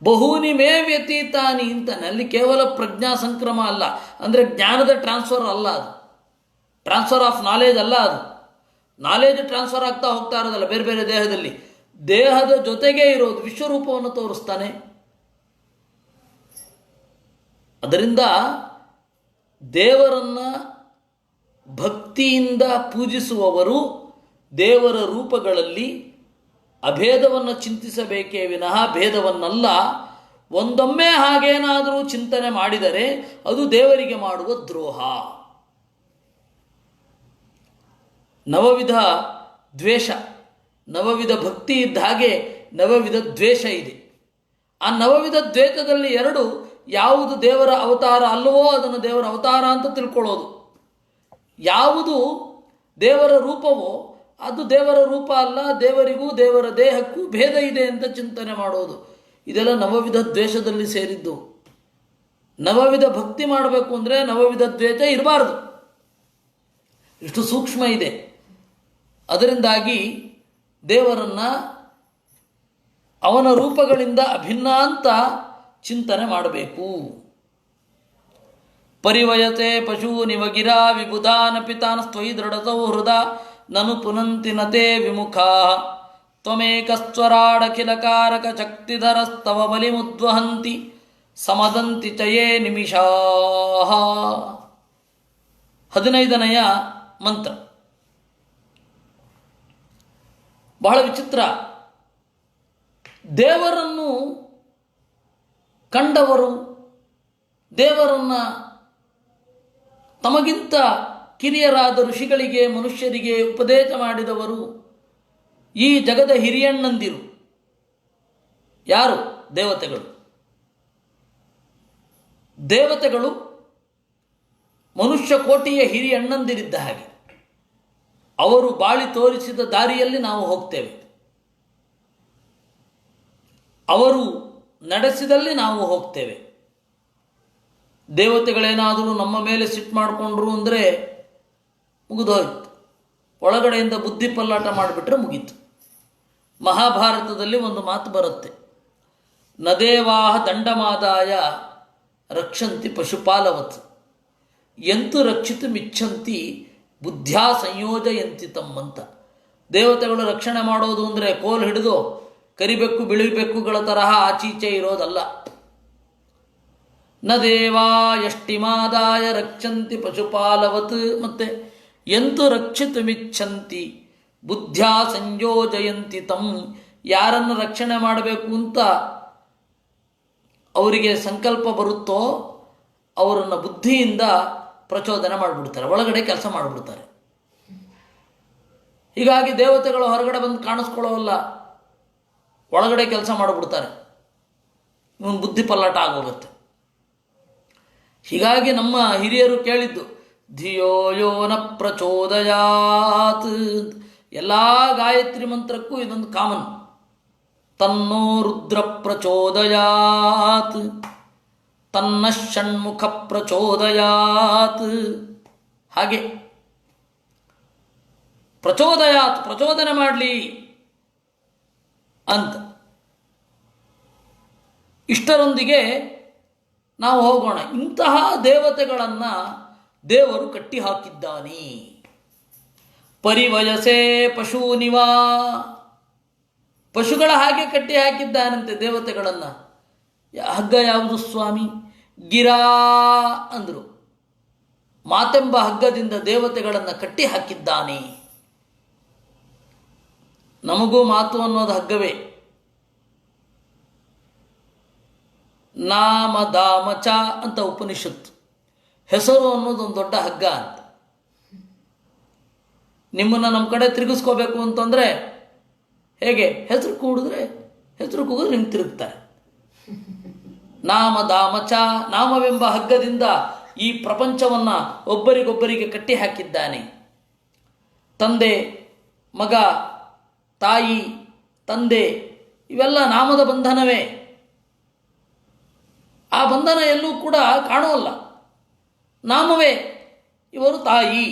ಬಹೂನಿ ಮೇ ವ್ಯತೀತಾನಿ ಅಂತಾನೆ. ಅಲ್ಲಿ ಕೇವಲ ಪ್ರಜ್ಞಾ ಸಂಕ್ರಮ ಅಲ್ಲ, ಅಂದರೆ ಜ್ಞಾನದ ಟ್ರಾನ್ಸ್ಫರ್ ಅಲ್ಲ, ಅದು ಟ್ರಾನ್ಸ್ಫರ್ ಆಫ್ ನಾಲೆಜ್ ಅಲ್ಲ, ಅದು ನಾಲೆಜ್ ಟ್ರಾನ್ಸ್ಫರ್ ಆಗ್ತಾ ಹೋಗ್ತಾ ಇರೋದಲ್ಲ ಬೇರೆ ಬೇರೆ ದೇಹದಲ್ಲಿ. ದೇಹದ ಜೊತೆಗೆ ಇರೋದು ವಿಶ್ವರೂಪವನ್ನು ತೋರಿಸ್ತಾನೆ. ಅದರಿಂದ ದೇವರನ್ನ ಭಕ್ತಿಯಿಂದ ಪೂಜಿಸುವವರು ದೇವರ ರೂಪಗಳಲ್ಲಿ ಅಭೇದವನ್ನು ಚಿಂತಿಸಬೇಕೇ ವಿನಃ ಭೇದವನ್ನಲ್ಲ. ಒಂದೊಮ್ಮೆ ಹಾಗೇನಾದರೂ ಚಿಂತನೆ ಮಾಡಿದರೆ ಅದು ದೇವರಿಗೆ ಮಾಡುವ ದ್ರೋಹ. ನವವಿಧ ದ್ವೇಷ, ನವವಿಧ ಭಕ್ತಿ ಇದ್ದ ಹಾಗೆ ನವವಿಧ ದ್ವೇಷ ಇದೆ. ಆ ನವವಿಧ ದ್ವೇಷದಲ್ಲಿ ಎರಡು, ಯಾವುದು ದೇವರ ಅವತಾರ ಅಲ್ಲವೋ ಅದನ್ನು ದೇವರ ಅವತಾರ ಅಂತ ತಿಳ್ಕೊಳ್ಳೋದು, ಯಾವುದು ದೇವರ ರೂಪವೋ ಅದು ದೇವರ ರೂಪ ಅಲ್ಲ, ದೇವರಿಗೂ ದೇವರ ದೇಹಕ್ಕೂ ಭೇದ ಇದೆ ಅಂತ ಚಿಂತನೆ ಮಾಡೋದು. ಇದೆಲ್ಲ ನವವಿಧ ದ್ವೇಷದಲ್ಲಿ ಸೇರಿದ್ದು. ನವವಿಧ ಭಕ್ತಿ ಮಾಡಬೇಕು ಅಂದರೆ ನವವಿಧ ದ್ವೇಷ ಇರಬಾರ್ದು. ಇಷ್ಟು ಸೂಕ್ಷ್ಮ ಇದೆ. ಅದರಿಂದಾಗಿ ದೇವರನ್ನ ಅವನ ರೂಪಗಳಿಂದ ಅಭಿನ್ನ ಅಂತ ಚಿಂತನೆ ಮಾಡಬೇಕು. ಪರಿವಯತೆ ಪಶೂನಿವಗಿರಾ ವಿಬುಧಾನ ಪಿತಾನ್ ಸ್ವಯಿ ದೃಢ ಸೌಹೃದ ನನು ಪುನಂತಿ ನತೆ ವಿಮುಖಾ ತ್ವಮೇಕಸ್ವರಾಡಖಿಲಕಾರಕ ಶಕ್ತಿಧರಸ್ತವ ಬಲಿಮುದ್ವಹಂತಿ ಸಮದಂತಿ ಚಯೇ ನಿಮಿಷಾ. 15ನೆಯ ಮಂತ್ರ ಬಹಳ ವಿಚಿತ್ರ. ದೇವರನ್ನು ಕಂಡವರು, ದೇವರನ್ನು ತಮಗಿಂತ ಕಿರಿಯರಾದ ಋಷಿಗಳಿಗೆ ಮನುಷ್ಯರಿಗೆ ಉಪದೇಶ ಮಾಡಿದವರು ಈ ಜಗದ ಹಿರಿಯಣ್ಣಂದಿರು. ಯಾರು? ದೇವತೆಗಳು. ದೇವತೆಗಳು ಮನುಷ್ಯ ಕೋಟಿಯ ಹಿರಿಯಣ್ಣಂದಿರಿದ್ದ ಹಾಗೆ. ಅವರು ಬಾಳಿ ತೋರಿಸಿದ ದಾರಿಯಲ್ಲಿ ನಾವು ಹೋಗ್ತೇವೆ, ಅವರು ನಡೆಸಿದಲ್ಲಿ ನಾವು ಹೋಗ್ತೇವೆ. ದೇವತೆಗಳೇನಾದರೂ ನಮ್ಮ ಮೇಲೆ ಸಿಟ್ಟು ಮಾಡಿಕೊಂಡ್ರು ಅಂದರೆ ಮುಗಿದೋಯ್ತು. ಒಳಗಡೆಯಿಂದ ಬುದ್ಧಿ ಪಲ್ಲಾಟ ಮಾಡಿಬಿಟ್ರೆ ಮುಗೀತು. ಮಹಾಭಾರತದಲ್ಲಿ ಒಂದು ಮಾತು ಬರುತ್ತೆ, ನದೇವಾಹ ದಂಡಮಾದಾಯ ರಕ್ಷಂತಿ ಪಶುಪಾಲವತ್ ಎಂತು ರಕ್ಷಿತು ಮಿಚ್ಛಂತಿ ಬುದ್ಧ್ಯಾ ಸಂಯೋಜಯಂತಿ ತಮ್ಮಂತ. ದೇವತೆಗಳು ರಕ್ಷಣೆ ಮಾಡೋದು ಅಂದರೆ ಕೋಲ್ ಹಿಡಿದು ಕರಿಬೆಕ್ಕು ಬಿಳಿಬೆಕ್ಕುಗಳ ತರಹ ಆಚೀಚೆ ಇರೋದಲ್ಲ. ನ ದೇವಾ ಯಷ್ಟಿಮಾದಾಯ ರಕ್ಷಂತಿ ಪಶುಪಾಲವತ್, ಮತ್ತೆ ಎಂತು ರಕ್ಷಿತುಮಿಚ್ಛಂತಿ ಬುದ್ಧ್ಯಾ ಸಂಯೋಜಯಂತಿ ತಮ್. ಯಾರನ್ನು ರಕ್ಷಣೆ ಮಾಡಬೇಕು ಅಂತ ಅವರಿಗೆ ಸಂಕಲ್ಪ ಬರುತ್ತೋ ಅವರನ್ನು ಬುದ್ಧಿಯಿಂದ ಪ್ರಚೋದನೆ ಮಾಡಿಬಿಡ್ತಾರೆ, ಒಳಗಡೆ ಕೆಲಸ ಮಾಡಿಬಿಡ್ತಾರೆ. ಹೀಗಾಗಿ ದೇವತೆಗಳು ಹೊರಗಡೆ ಬಂದು ಕಾಣಿಸ್ಕೊಳ್ಳೋಲ್ಲ, ಒಳಗಡೆ ಕೆಲಸ ಮಾಡಿಬಿಡ್ತಾರೆ. ಇವನು ಬುದ್ಧಿ ಪಲ್ಲಾಟ ಆಗೋಗುತ್ತೆ. ಹೀಗಾಗಿ ನಮ್ಮ ಹಿರಿಯರು ಕೇಳಿದ್ದು ಧಿಯೋ ಯೋ ನ ಪ್ರಚೋದಯಾತ್. ಎಲ್ಲ ಗಾಯತ್ರಿ ಮಂತ್ರಕ್ಕೂ ಇದೊಂದು ಕಾಮನ್. ತನ್ನೋ ರುದ್ರ ಪ್ರಚೋದಯಾತ್, ತನ್ನ ಷಣ್ಮುಖ ಪ್ರಚೋದಯಾತ್. ಹಾಗೆ ಪ್ರಚೋದಯಾತ್, ಪ್ರಚೋದನೆ ಮಾಡಲಿ ಅಂತ. ಇಷ್ಟರೊಂದಿಗೆ ನಾವು ಹೋಗೋಣ. ಇಂತಹ ದೇವತೆಗಳನ್ನು ದೇವರು ಕಟ್ಟಿ ಹಾಕಿದ್ದಾನೆ. ಪರಿವಯಸೆ ಪಶೂನಿವಾ, ಪಶುಗಳ ಹಾಗೆ ಕಟ್ಟಿ ಹಾಕಿದ್ದಾನಂತೆ ದೇವತೆಗಳನ್ನು. ಹಗ್ಗ ಯಾವುದು ಸ್ವಾಮಿ? ಗಿರಾ ಅಂದರು. ಮಾತೆಂಬ ಹಗ್ಗದಿಂದ ದೇವತೆಗಳನ್ನು ಕಟ್ಟಿ ಹಾಕಿದ್ದಾನೆ. ನಮಗೂ ಮಾತು ಅನ್ನೋದು ಹಗ್ಗವೇ. ನಾಮ ದಾಮ ಚ ಅಂತ ಉಪನಿಷತ್ತು. ಹೆಸರು ಅನ್ನೋದು ಒಂದು ದೊಡ್ಡ ಹಗ್ಗ ಅಂತ. ನಿಮ್ಮನ್ನು ನಮ್ಮ ಕಡೆ ತಿರುಗಿಸ್ಕೋಬೇಕು ಅಂತಂದರೆ ಹೇಗೆ? ಹೆಸರು ಕೂಡಿದ್ರೆ, ಹೆಸರು ಕೂಗಿದ್ರೆ ನಿಮ್ಗೆ ತಿರುಗ್ತಾರೆ. ನಾಮ ದಾಮ ಚ, ನಾಮವೆಂಬ ಹಗ್ಗದಿಂದ ಈ ಪ್ರಪಂಚವನ್ನು ಒಬ್ಬರಿಗೊಬ್ಬರಿಗೆ ಕಟ್ಟಿ ಹಾಕಿದ್ದಾನೆ. ತಂದೆ, ಮಗ, ತಾಯಿ, ತಂದೆ, ಇವೆಲ್ಲ ನಾಮದ ಬಂಧನವೇ. ಆ ಬಂಧನ ಎಲ್ಲೂ ಕೂಡ ಕಾಣೋಲ್ಲ. ನಾಮವೇ. ಇವರು ತಾಯಿ,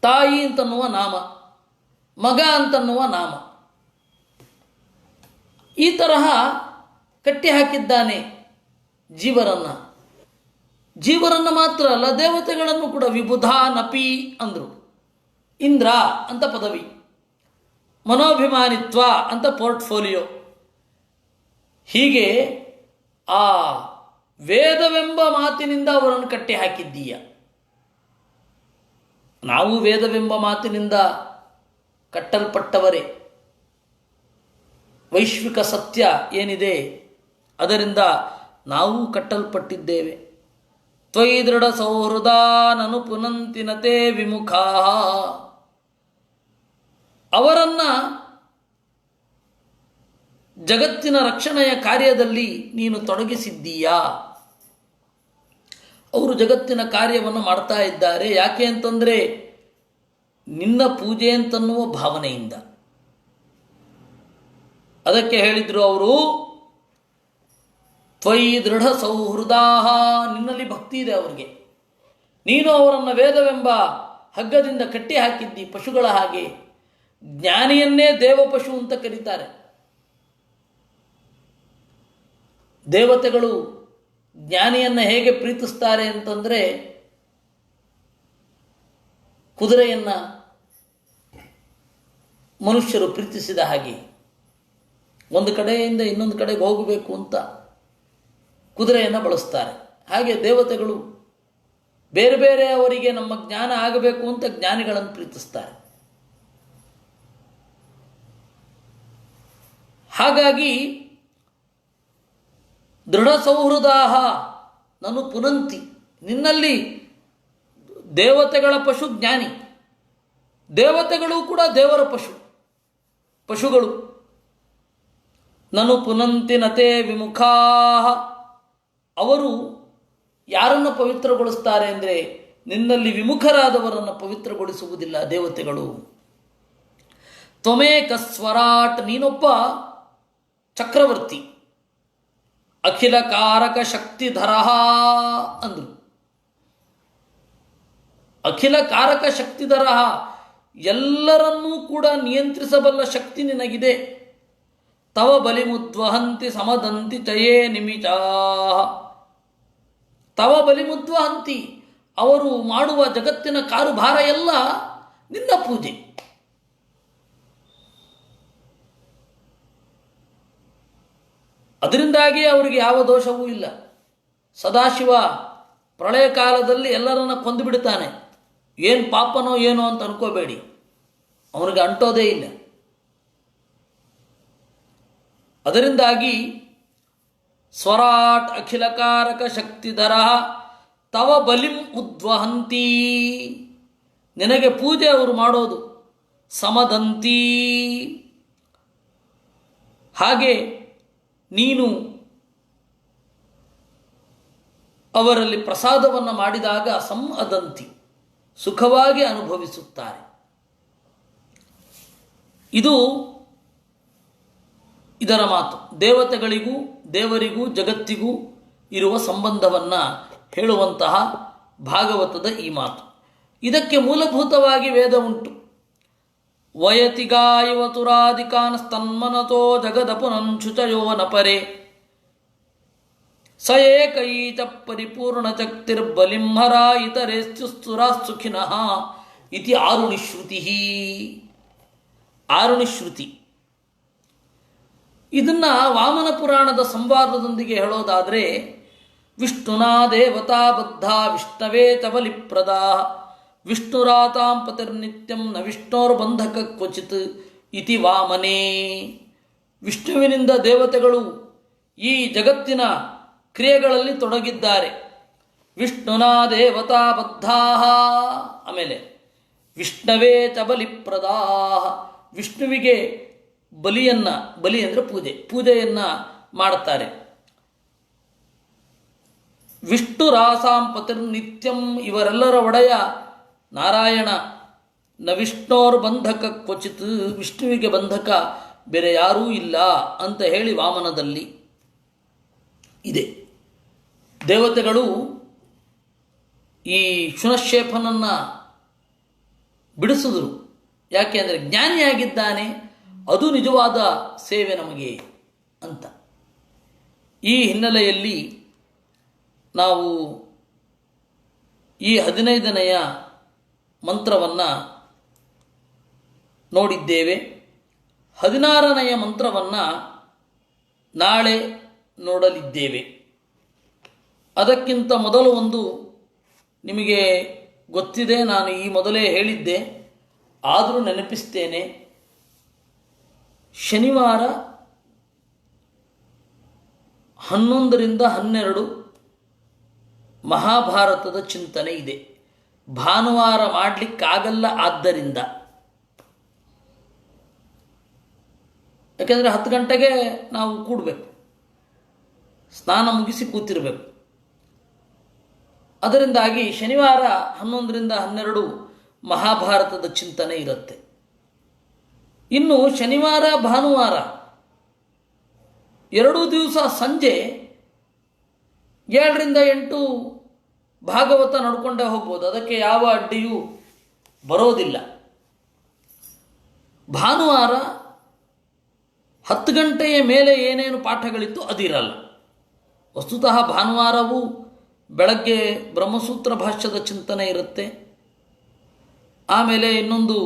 ತಾಯಿ ಅಂತನ್ನುವ ನಾಮ, ಮಗ ಅಂತನ್ನುವ ನಾಮ. ಈ ತರಹ ಕಟ್ಟಿ ಹಾಕಿದ್ದಾನೆ ಜೀವರನ್ನು. ಜೀವರನ್ನು ಮಾತ್ರ ಅಲ್ಲ, ದೇವತೆಗಳನ್ನು ಕೂಡ. ವಿಬುಧಾ ನಪಿ ಅಂದರು. ಇಂದ್ರ ಅಂತ ಪದವಿ, ಮನೋಭಿಮಾನಿತ್ವ ಅಂತ ಪೋರ್ಟ್ಫೋಲಿಯೋ. ಹೀಗೆ ಆ ವೇದವೆಂಬ ಮಾತಿನಿಂದ ಅವರನ್ನು ಕಟ್ಟಿ ಹಾಕಿದ್ದೀಯ. ನಾವು ವೇದವೆಂಬ ಮಾತಿನಿಂದ ಕಟ್ಟಲ್ಪಟ್ಟವರೇ. ವೈಶ್ವಿಕ ಸತ್ಯ ಏನಿದೆ ಅದರಿಂದ ನಾವು ಕಟ್ಟಲ್ಪಟ್ಟಿದ್ದೇವೆ. ತ್ವಯಿ ದೃಢ ಸೌಹೃದಾನನು ಪುನಂತಿನತೆ ವಿಮುಖಾ. ಅವರನ್ನು ಜಗತ್ತಿನ ರಕ್ಷಣೆಯ ಕಾರ್ಯದಲ್ಲಿ ನೀನು ತೊಡಗಿಸಿದ್ದೀಯಾ. ಅವರು ಜಗತ್ತಿನ ಕಾರ್ಯವನ್ನು ಮಾಡ್ತಾ ಇದ್ದಾರೆ. ಯಾಕೆ ಅಂತಂದರೆ ನಿನ್ನ ಪೂಜೆ ಅಂತನ್ನುವ ಭಾವನೆಯಿಂದ. ಅದಕ್ಕೆ ಹೇಳಿದರು ಅವರು, ತ್ವಯಿ ದೃಢ ಸೌಹೃದಾಹ, ನಿನ್ನಲ್ಲಿ ಭಕ್ತಿ ಇದೆ ಅವರಿಗೆ. ನೀನು ಅವರನ್ನು ವೇದವೆಂಬ ಹಗ್ಗದಿಂದ ಕಟ್ಟಿ ಹಾಕಿದ್ದಿ ಪಶುಗಳ ಹಾಗೆ. ಜ್ಞಾನಿಯನ್ನೇ ದೇವಪಶು ಅಂತ ಕರೀತಾರೆ. ದೇವತೆಗಳು ಜ್ಞಾನಿಯನ್ನು ಹೇಗೆ ಪ್ರೀತಿಸ್ತಾರೆ ಅಂತಂದರೆ, ಕುದುರೆಯನ್ನು ಮನುಷ್ಯರು ಪ್ರೀತಿಸಿದ ಹಾಗೆ. ಒಂದು ಕಡೆಯಿಂದ ಇನ್ನೊಂದು ಕಡೆಗೆ ಹೋಗಬೇಕು ಅಂತ ಕುದುರೆಯನ್ನು ಬಳಸ್ತಾರೆ. ಹಾಗೆ ದೇವತೆಗಳು ಬೇರೆ ಬೇರೆ ಅವರಿಗೆ ನಮ್ಮ ಜ್ಞಾನ ಆಗಬೇಕು ಅಂತ ಜ್ಞಾನಿಗಳನ್ನು ಪ್ರೀತಿಸ್ತಾರೆ. ಹಾಗಾಗಿ ದೃಢ ಸೌಹೃದಾಹ ನನು ಪುನಂತಿ, ನಿನ್ನಲ್ಲಿ ದೇವತೆಗಳ ಪಶು ಜ್ಞಾನಿ, ದೇವತೆಗಳು ಕೂಡ ದೇವರ ಪಶುಗಳು. ನನು ಪುನಂತಿ ನತೆ ವಿಮುಖಾ, ಅವರು ಯಾರನ್ನು ಪವಿತ್ರಗೊಳಿಸ್ತಾರೆ ಅಂದರೆ ನಿನ್ನಲ್ಲಿ ವಿಮುಖರಾದವರನ್ನು ಪವಿತ್ರಗೊಳಿಸುವುದಿಲ್ಲ ದೇವತೆಗಳು. ತ್ವಮೇಕ ಸ್ವರಾಟ್, ನೀನೊಬ್ಬ ಚಕ್ರವರ್ತಿ. ಅಖಿಲ ಕಾರಕ ಶಕ್ತಿಧರ ಅಂದರು. ಅಖಿಲ ಕಾರಕ ಶಕ್ತಿಧರ, ಎಲ್ಲರನ್ನೂ ಕೂಡ ನಿಯಂತ್ರಿಸಬಲ್ಲ ಶಕ್ತಿ ನಿನಗಿದೆ. ತವ ಬಲಿಮುದ್ವಹಂತಿ ಸಮದಂತಿ ಚಯೇ ನಿಮಿಷಾ. ತವ ಬಲಿಮುದ್ವಹಂತಿ, ಅವರು ಮಾಡುವ ಜಗತ್ತಿನ ಕಾರುಭಾರ ಎಲ್ಲ ನಿನ್ನ ಪೂಜೆ. ಅದರಿಂದಾಗಿ ಅವರಿಗೆ ಯಾವ ದೋಷವೂ ಇಲ್ಲ. ಸದಾಶಿವ ಪ್ರಳಯ ಕಾಲದಲ್ಲಿ ಎಲ್ಲರನ್ನ ಕೊಂದು ಬಿಡ್ತಾನೆ. ಏನು ಪಾಪನೋ ಏನೋ ಅಂತ ಅನ್ಕೋಬೇಡಿ, ಅವನಿಗೆ ಅಂಟೋದೇ ಇಲ್ಲ. ಅದರಿಂದಾಗಿ ಸ್ವರಾಟ್ ಅಖಿಲಕಾರಕ ಶಕ್ತಿಧರ ತವ ಬಲಿಂ ಉದ್ವಹಂತಿ. ನಿನಗೆ ಪೂಜೆ ಅವರು ಮಾಡೋದು ಸಮದಂತಿ. ಹಾಗೆ ನೀನು ಅವರಲ್ಲಿ ಪ್ರಸಾದವನ್ನು ಮಾಡಿದಾಗ ಸಮದಂತಿ ಸುಖವಾಗಿ ಅನುಭವಿಸುತ್ತಾರೆ. ಇದು ಇದರ ಮಾತು. ದೇವತೆಗಳಿಗೂ ದೇವರಿಗೂ ಜಗತ್ತಿಗೂ ಇರುವ ಸಂಬಂಧವನ್ನು ಹೇಳುವಂತಹ ಭಾಗವತದ ಈ ಮಾತು. ಇದಕ್ಕೆ ಮೂಲಭೂತವಾಗಿ ವೇದ ಉಂಟು. ವಯತಿಗಾಯವ ತುರಾದಿಕಾನ್ ಸ್ತನ್ಮನತೋ ಜಗದಪುನಂಶುಚಯೋ ನಪರೆ ಸ ಏಕೈತ ಪರಿಪೂರ್ಣಚಕ್ತಿರ್ಬಲಿಂಹರ ಇತರೇಸ್ಸುರಾಸುಖಿನಃ ಇತಿ ಆರುಣಿಶ್ರುತಿ. ಆರುಣಿಶ್ರುತಿ ಇದನ್ನು ವಾಮನ ಪುರಾಣದ ಸಂವಾದದೊಂದಿಗೆ ಹೇಳೋದಾದರೆ, ವಿಷ್ಣುನಾ ದೇವತಾ ಬದ್ಧ ವಿಷ್ಣವೇ ಚ ಬಲಿಪ್ರದ ವಿಷ್ಣುರಾತಾಂ ಪತಿರ್ನಿತ್ಯಂ ನ ವಿಷ್ಣೋರ್ಬಂಧಕ ಕ್ವಚಿತ್ ಇತಿ ವಾಮನೇ. ವಿಷ್ಣುವಿನಿಂದ ದೇವತೆಗಳು ಈ ಜಗತ್ತಿನ ಕ್ರಿಯೆಗಳಲ್ಲಿ ತೊಡಗಿದ್ದಾರೆ. ವಿಷ್ಣುನಾ ದೇವತಾ ಬದ್ಧಾ, ಆಮೇಲೆ ವಿಷ್ಣವೇ ಚ ಬಲಿಪ್ರದಾ, ವಿಷ್ಣುವಿಗೆ ಬಲಿ ಅಂದರೆ ಪೂಜೆಯನ್ನು ಮಾಡುತ್ತಾರೆ. ವಿಷ್ಣು ರಾಸಾಂ ಪತಿರ್ನಿತ್ಯಂ, ಇವರೆಲ್ಲರ ಒಡೆಯ ನಾರಾಯಣ. ನ ವಿಷ್ಣೋರ್ ಬಂಧಕ ಕ್ವಚಿತ್, ವಿಷ್ಣುವಿಗೆ ಬಂಧಕ ಬೇರೆ ಯಾರೂ ಇಲ್ಲ ಅಂತ ಹೇಳಿ ವಾಮನದಲ್ಲಿ ಇದೆ. ದೇವತೆಗಳು ಈ ಶುನಶ್ಶೇಫನನ್ನು ಬಿಡಿಸಿದ್ರು. ಯಾಕೆ ಅಂದರೆ ಜ್ಞಾನಿಯಾಗಿದ್ದಾನೆ, ಅದು ನಿಜವಾದ ಸೇವೆ ನಮಗೆ ಅಂತ. ಈ ಹಿನ್ನೆಲೆಯಲ್ಲಿ ನಾವು ಈ 15ನೆಯ ಮಂತ್ರವನ್ನು ನೋಡಿದ್ದೇವೆ. 16ನೆಯ ಮಂತ್ರವನ್ನು ನಾಳೆ ನೋಡಲಿದ್ದೇವೆ. ಅದಕ್ಕಿಂತ ಮೊದಲು ಒಂದು ನಿಮಗೆ ಗೊತ್ತಿದೆ, ನಾನು ಈ ಮೊದಲೇ ಹೇಳಿದ್ದೆ, ಆದರೂ ನೆನಪಿಸ್ತೇನೆ. ಶನಿವಾರ 11ರಿಂದ 12 ಮಹಾಭಾರತದ ಚಿಂತನೆ ಇದೆ. ಭಾನುವಾರ ಮಾಡಲಿಕ್ಕಾಗಲ್ಲ. ಆದ್ದರಿಂದ ಯಾಕೆಂದರೆ 10 ಗಂಟೆಗೆ ನಾವು ಕೂಡಬೇಕು, ಸ್ನಾನ ಮುಗಿಸಿ ಕೂತಿರಬೇಕು. ಅದರಿಂದಾಗಿ ಶನಿವಾರ 11ರಿಂದ 12 ಮಹಾಭಾರತದ ಚಿಂತನೆ ಇರುತ್ತೆ. ಇನ್ನು ಶನಿವಾರ ಭಾನುವಾರ 2 ದಿವಸ ಸಂಜೆ 7ರಿಂದ 8 ಭಾಗವತ ನಡ್ಕೊಂಡೇ ಹೋಗ್ಬೋದು, ಅದಕ್ಕೆ ಯಾವ ಅಡ್ಡಿಯೂ ಬರೋದಿಲ್ಲ. ಭಾನುವಾರ 10 ಗಂಟೆಯ ಮೇಲೆ ಏನೇನು ಪಾಠಗಳಿತ್ತು ಅದಿರಲ್ಲ. ವಸ್ತುತಃ ಭಾನುವಾರವೂ ಬೆಳಗ್ಗೆ ಬ್ರಹ್ಮಸೂತ್ರ ಭಾಷ್ಯದ ಚಿಂತನೆ ಇರುತ್ತೆ. ಆಮೇಲೆ ಇನ್ನೊಂದು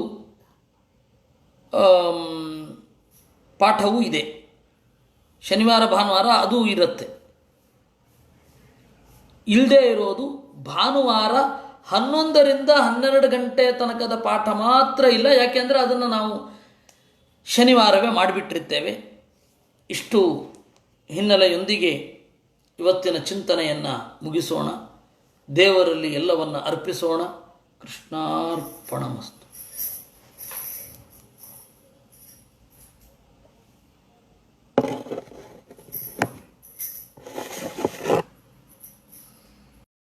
ಪಾಠವೂ ಇದೆ ಶನಿವಾರ ಭಾನುವಾರ, ಅದು ಇರುತ್ತೆ. ಇಲ್ಲದೆ ಇರೋದು ಭಾನುವಾರ 11ರಿಂದ 12 ಗಂಟೆ ತನಕದ ಪಾಠ ಮಾತ್ರ ಇಲ್ಲ. ಯಾಕೆಂದರೆ ಅದನ್ನು ನಾವು ಶನಿವಾರವೇ ಮಾಡಿಬಿಟ್ಟಿರ್ತೇವೆ. ಇಷ್ಟು ಹಿನ್ನೆಲೆಯೊಂದಿಗೆ ಇವತ್ತಿನ ಚಿಂತನೆಯನ್ನು ಮುಗಿಸೋಣ. ದೇವರಲ್ಲಿ ಎಲ್ಲವನ್ನು ಅರ್ಪಿಸೋಣ. ಕೃಷ್ಣಾರ್ಪಣಮಸ್ತು.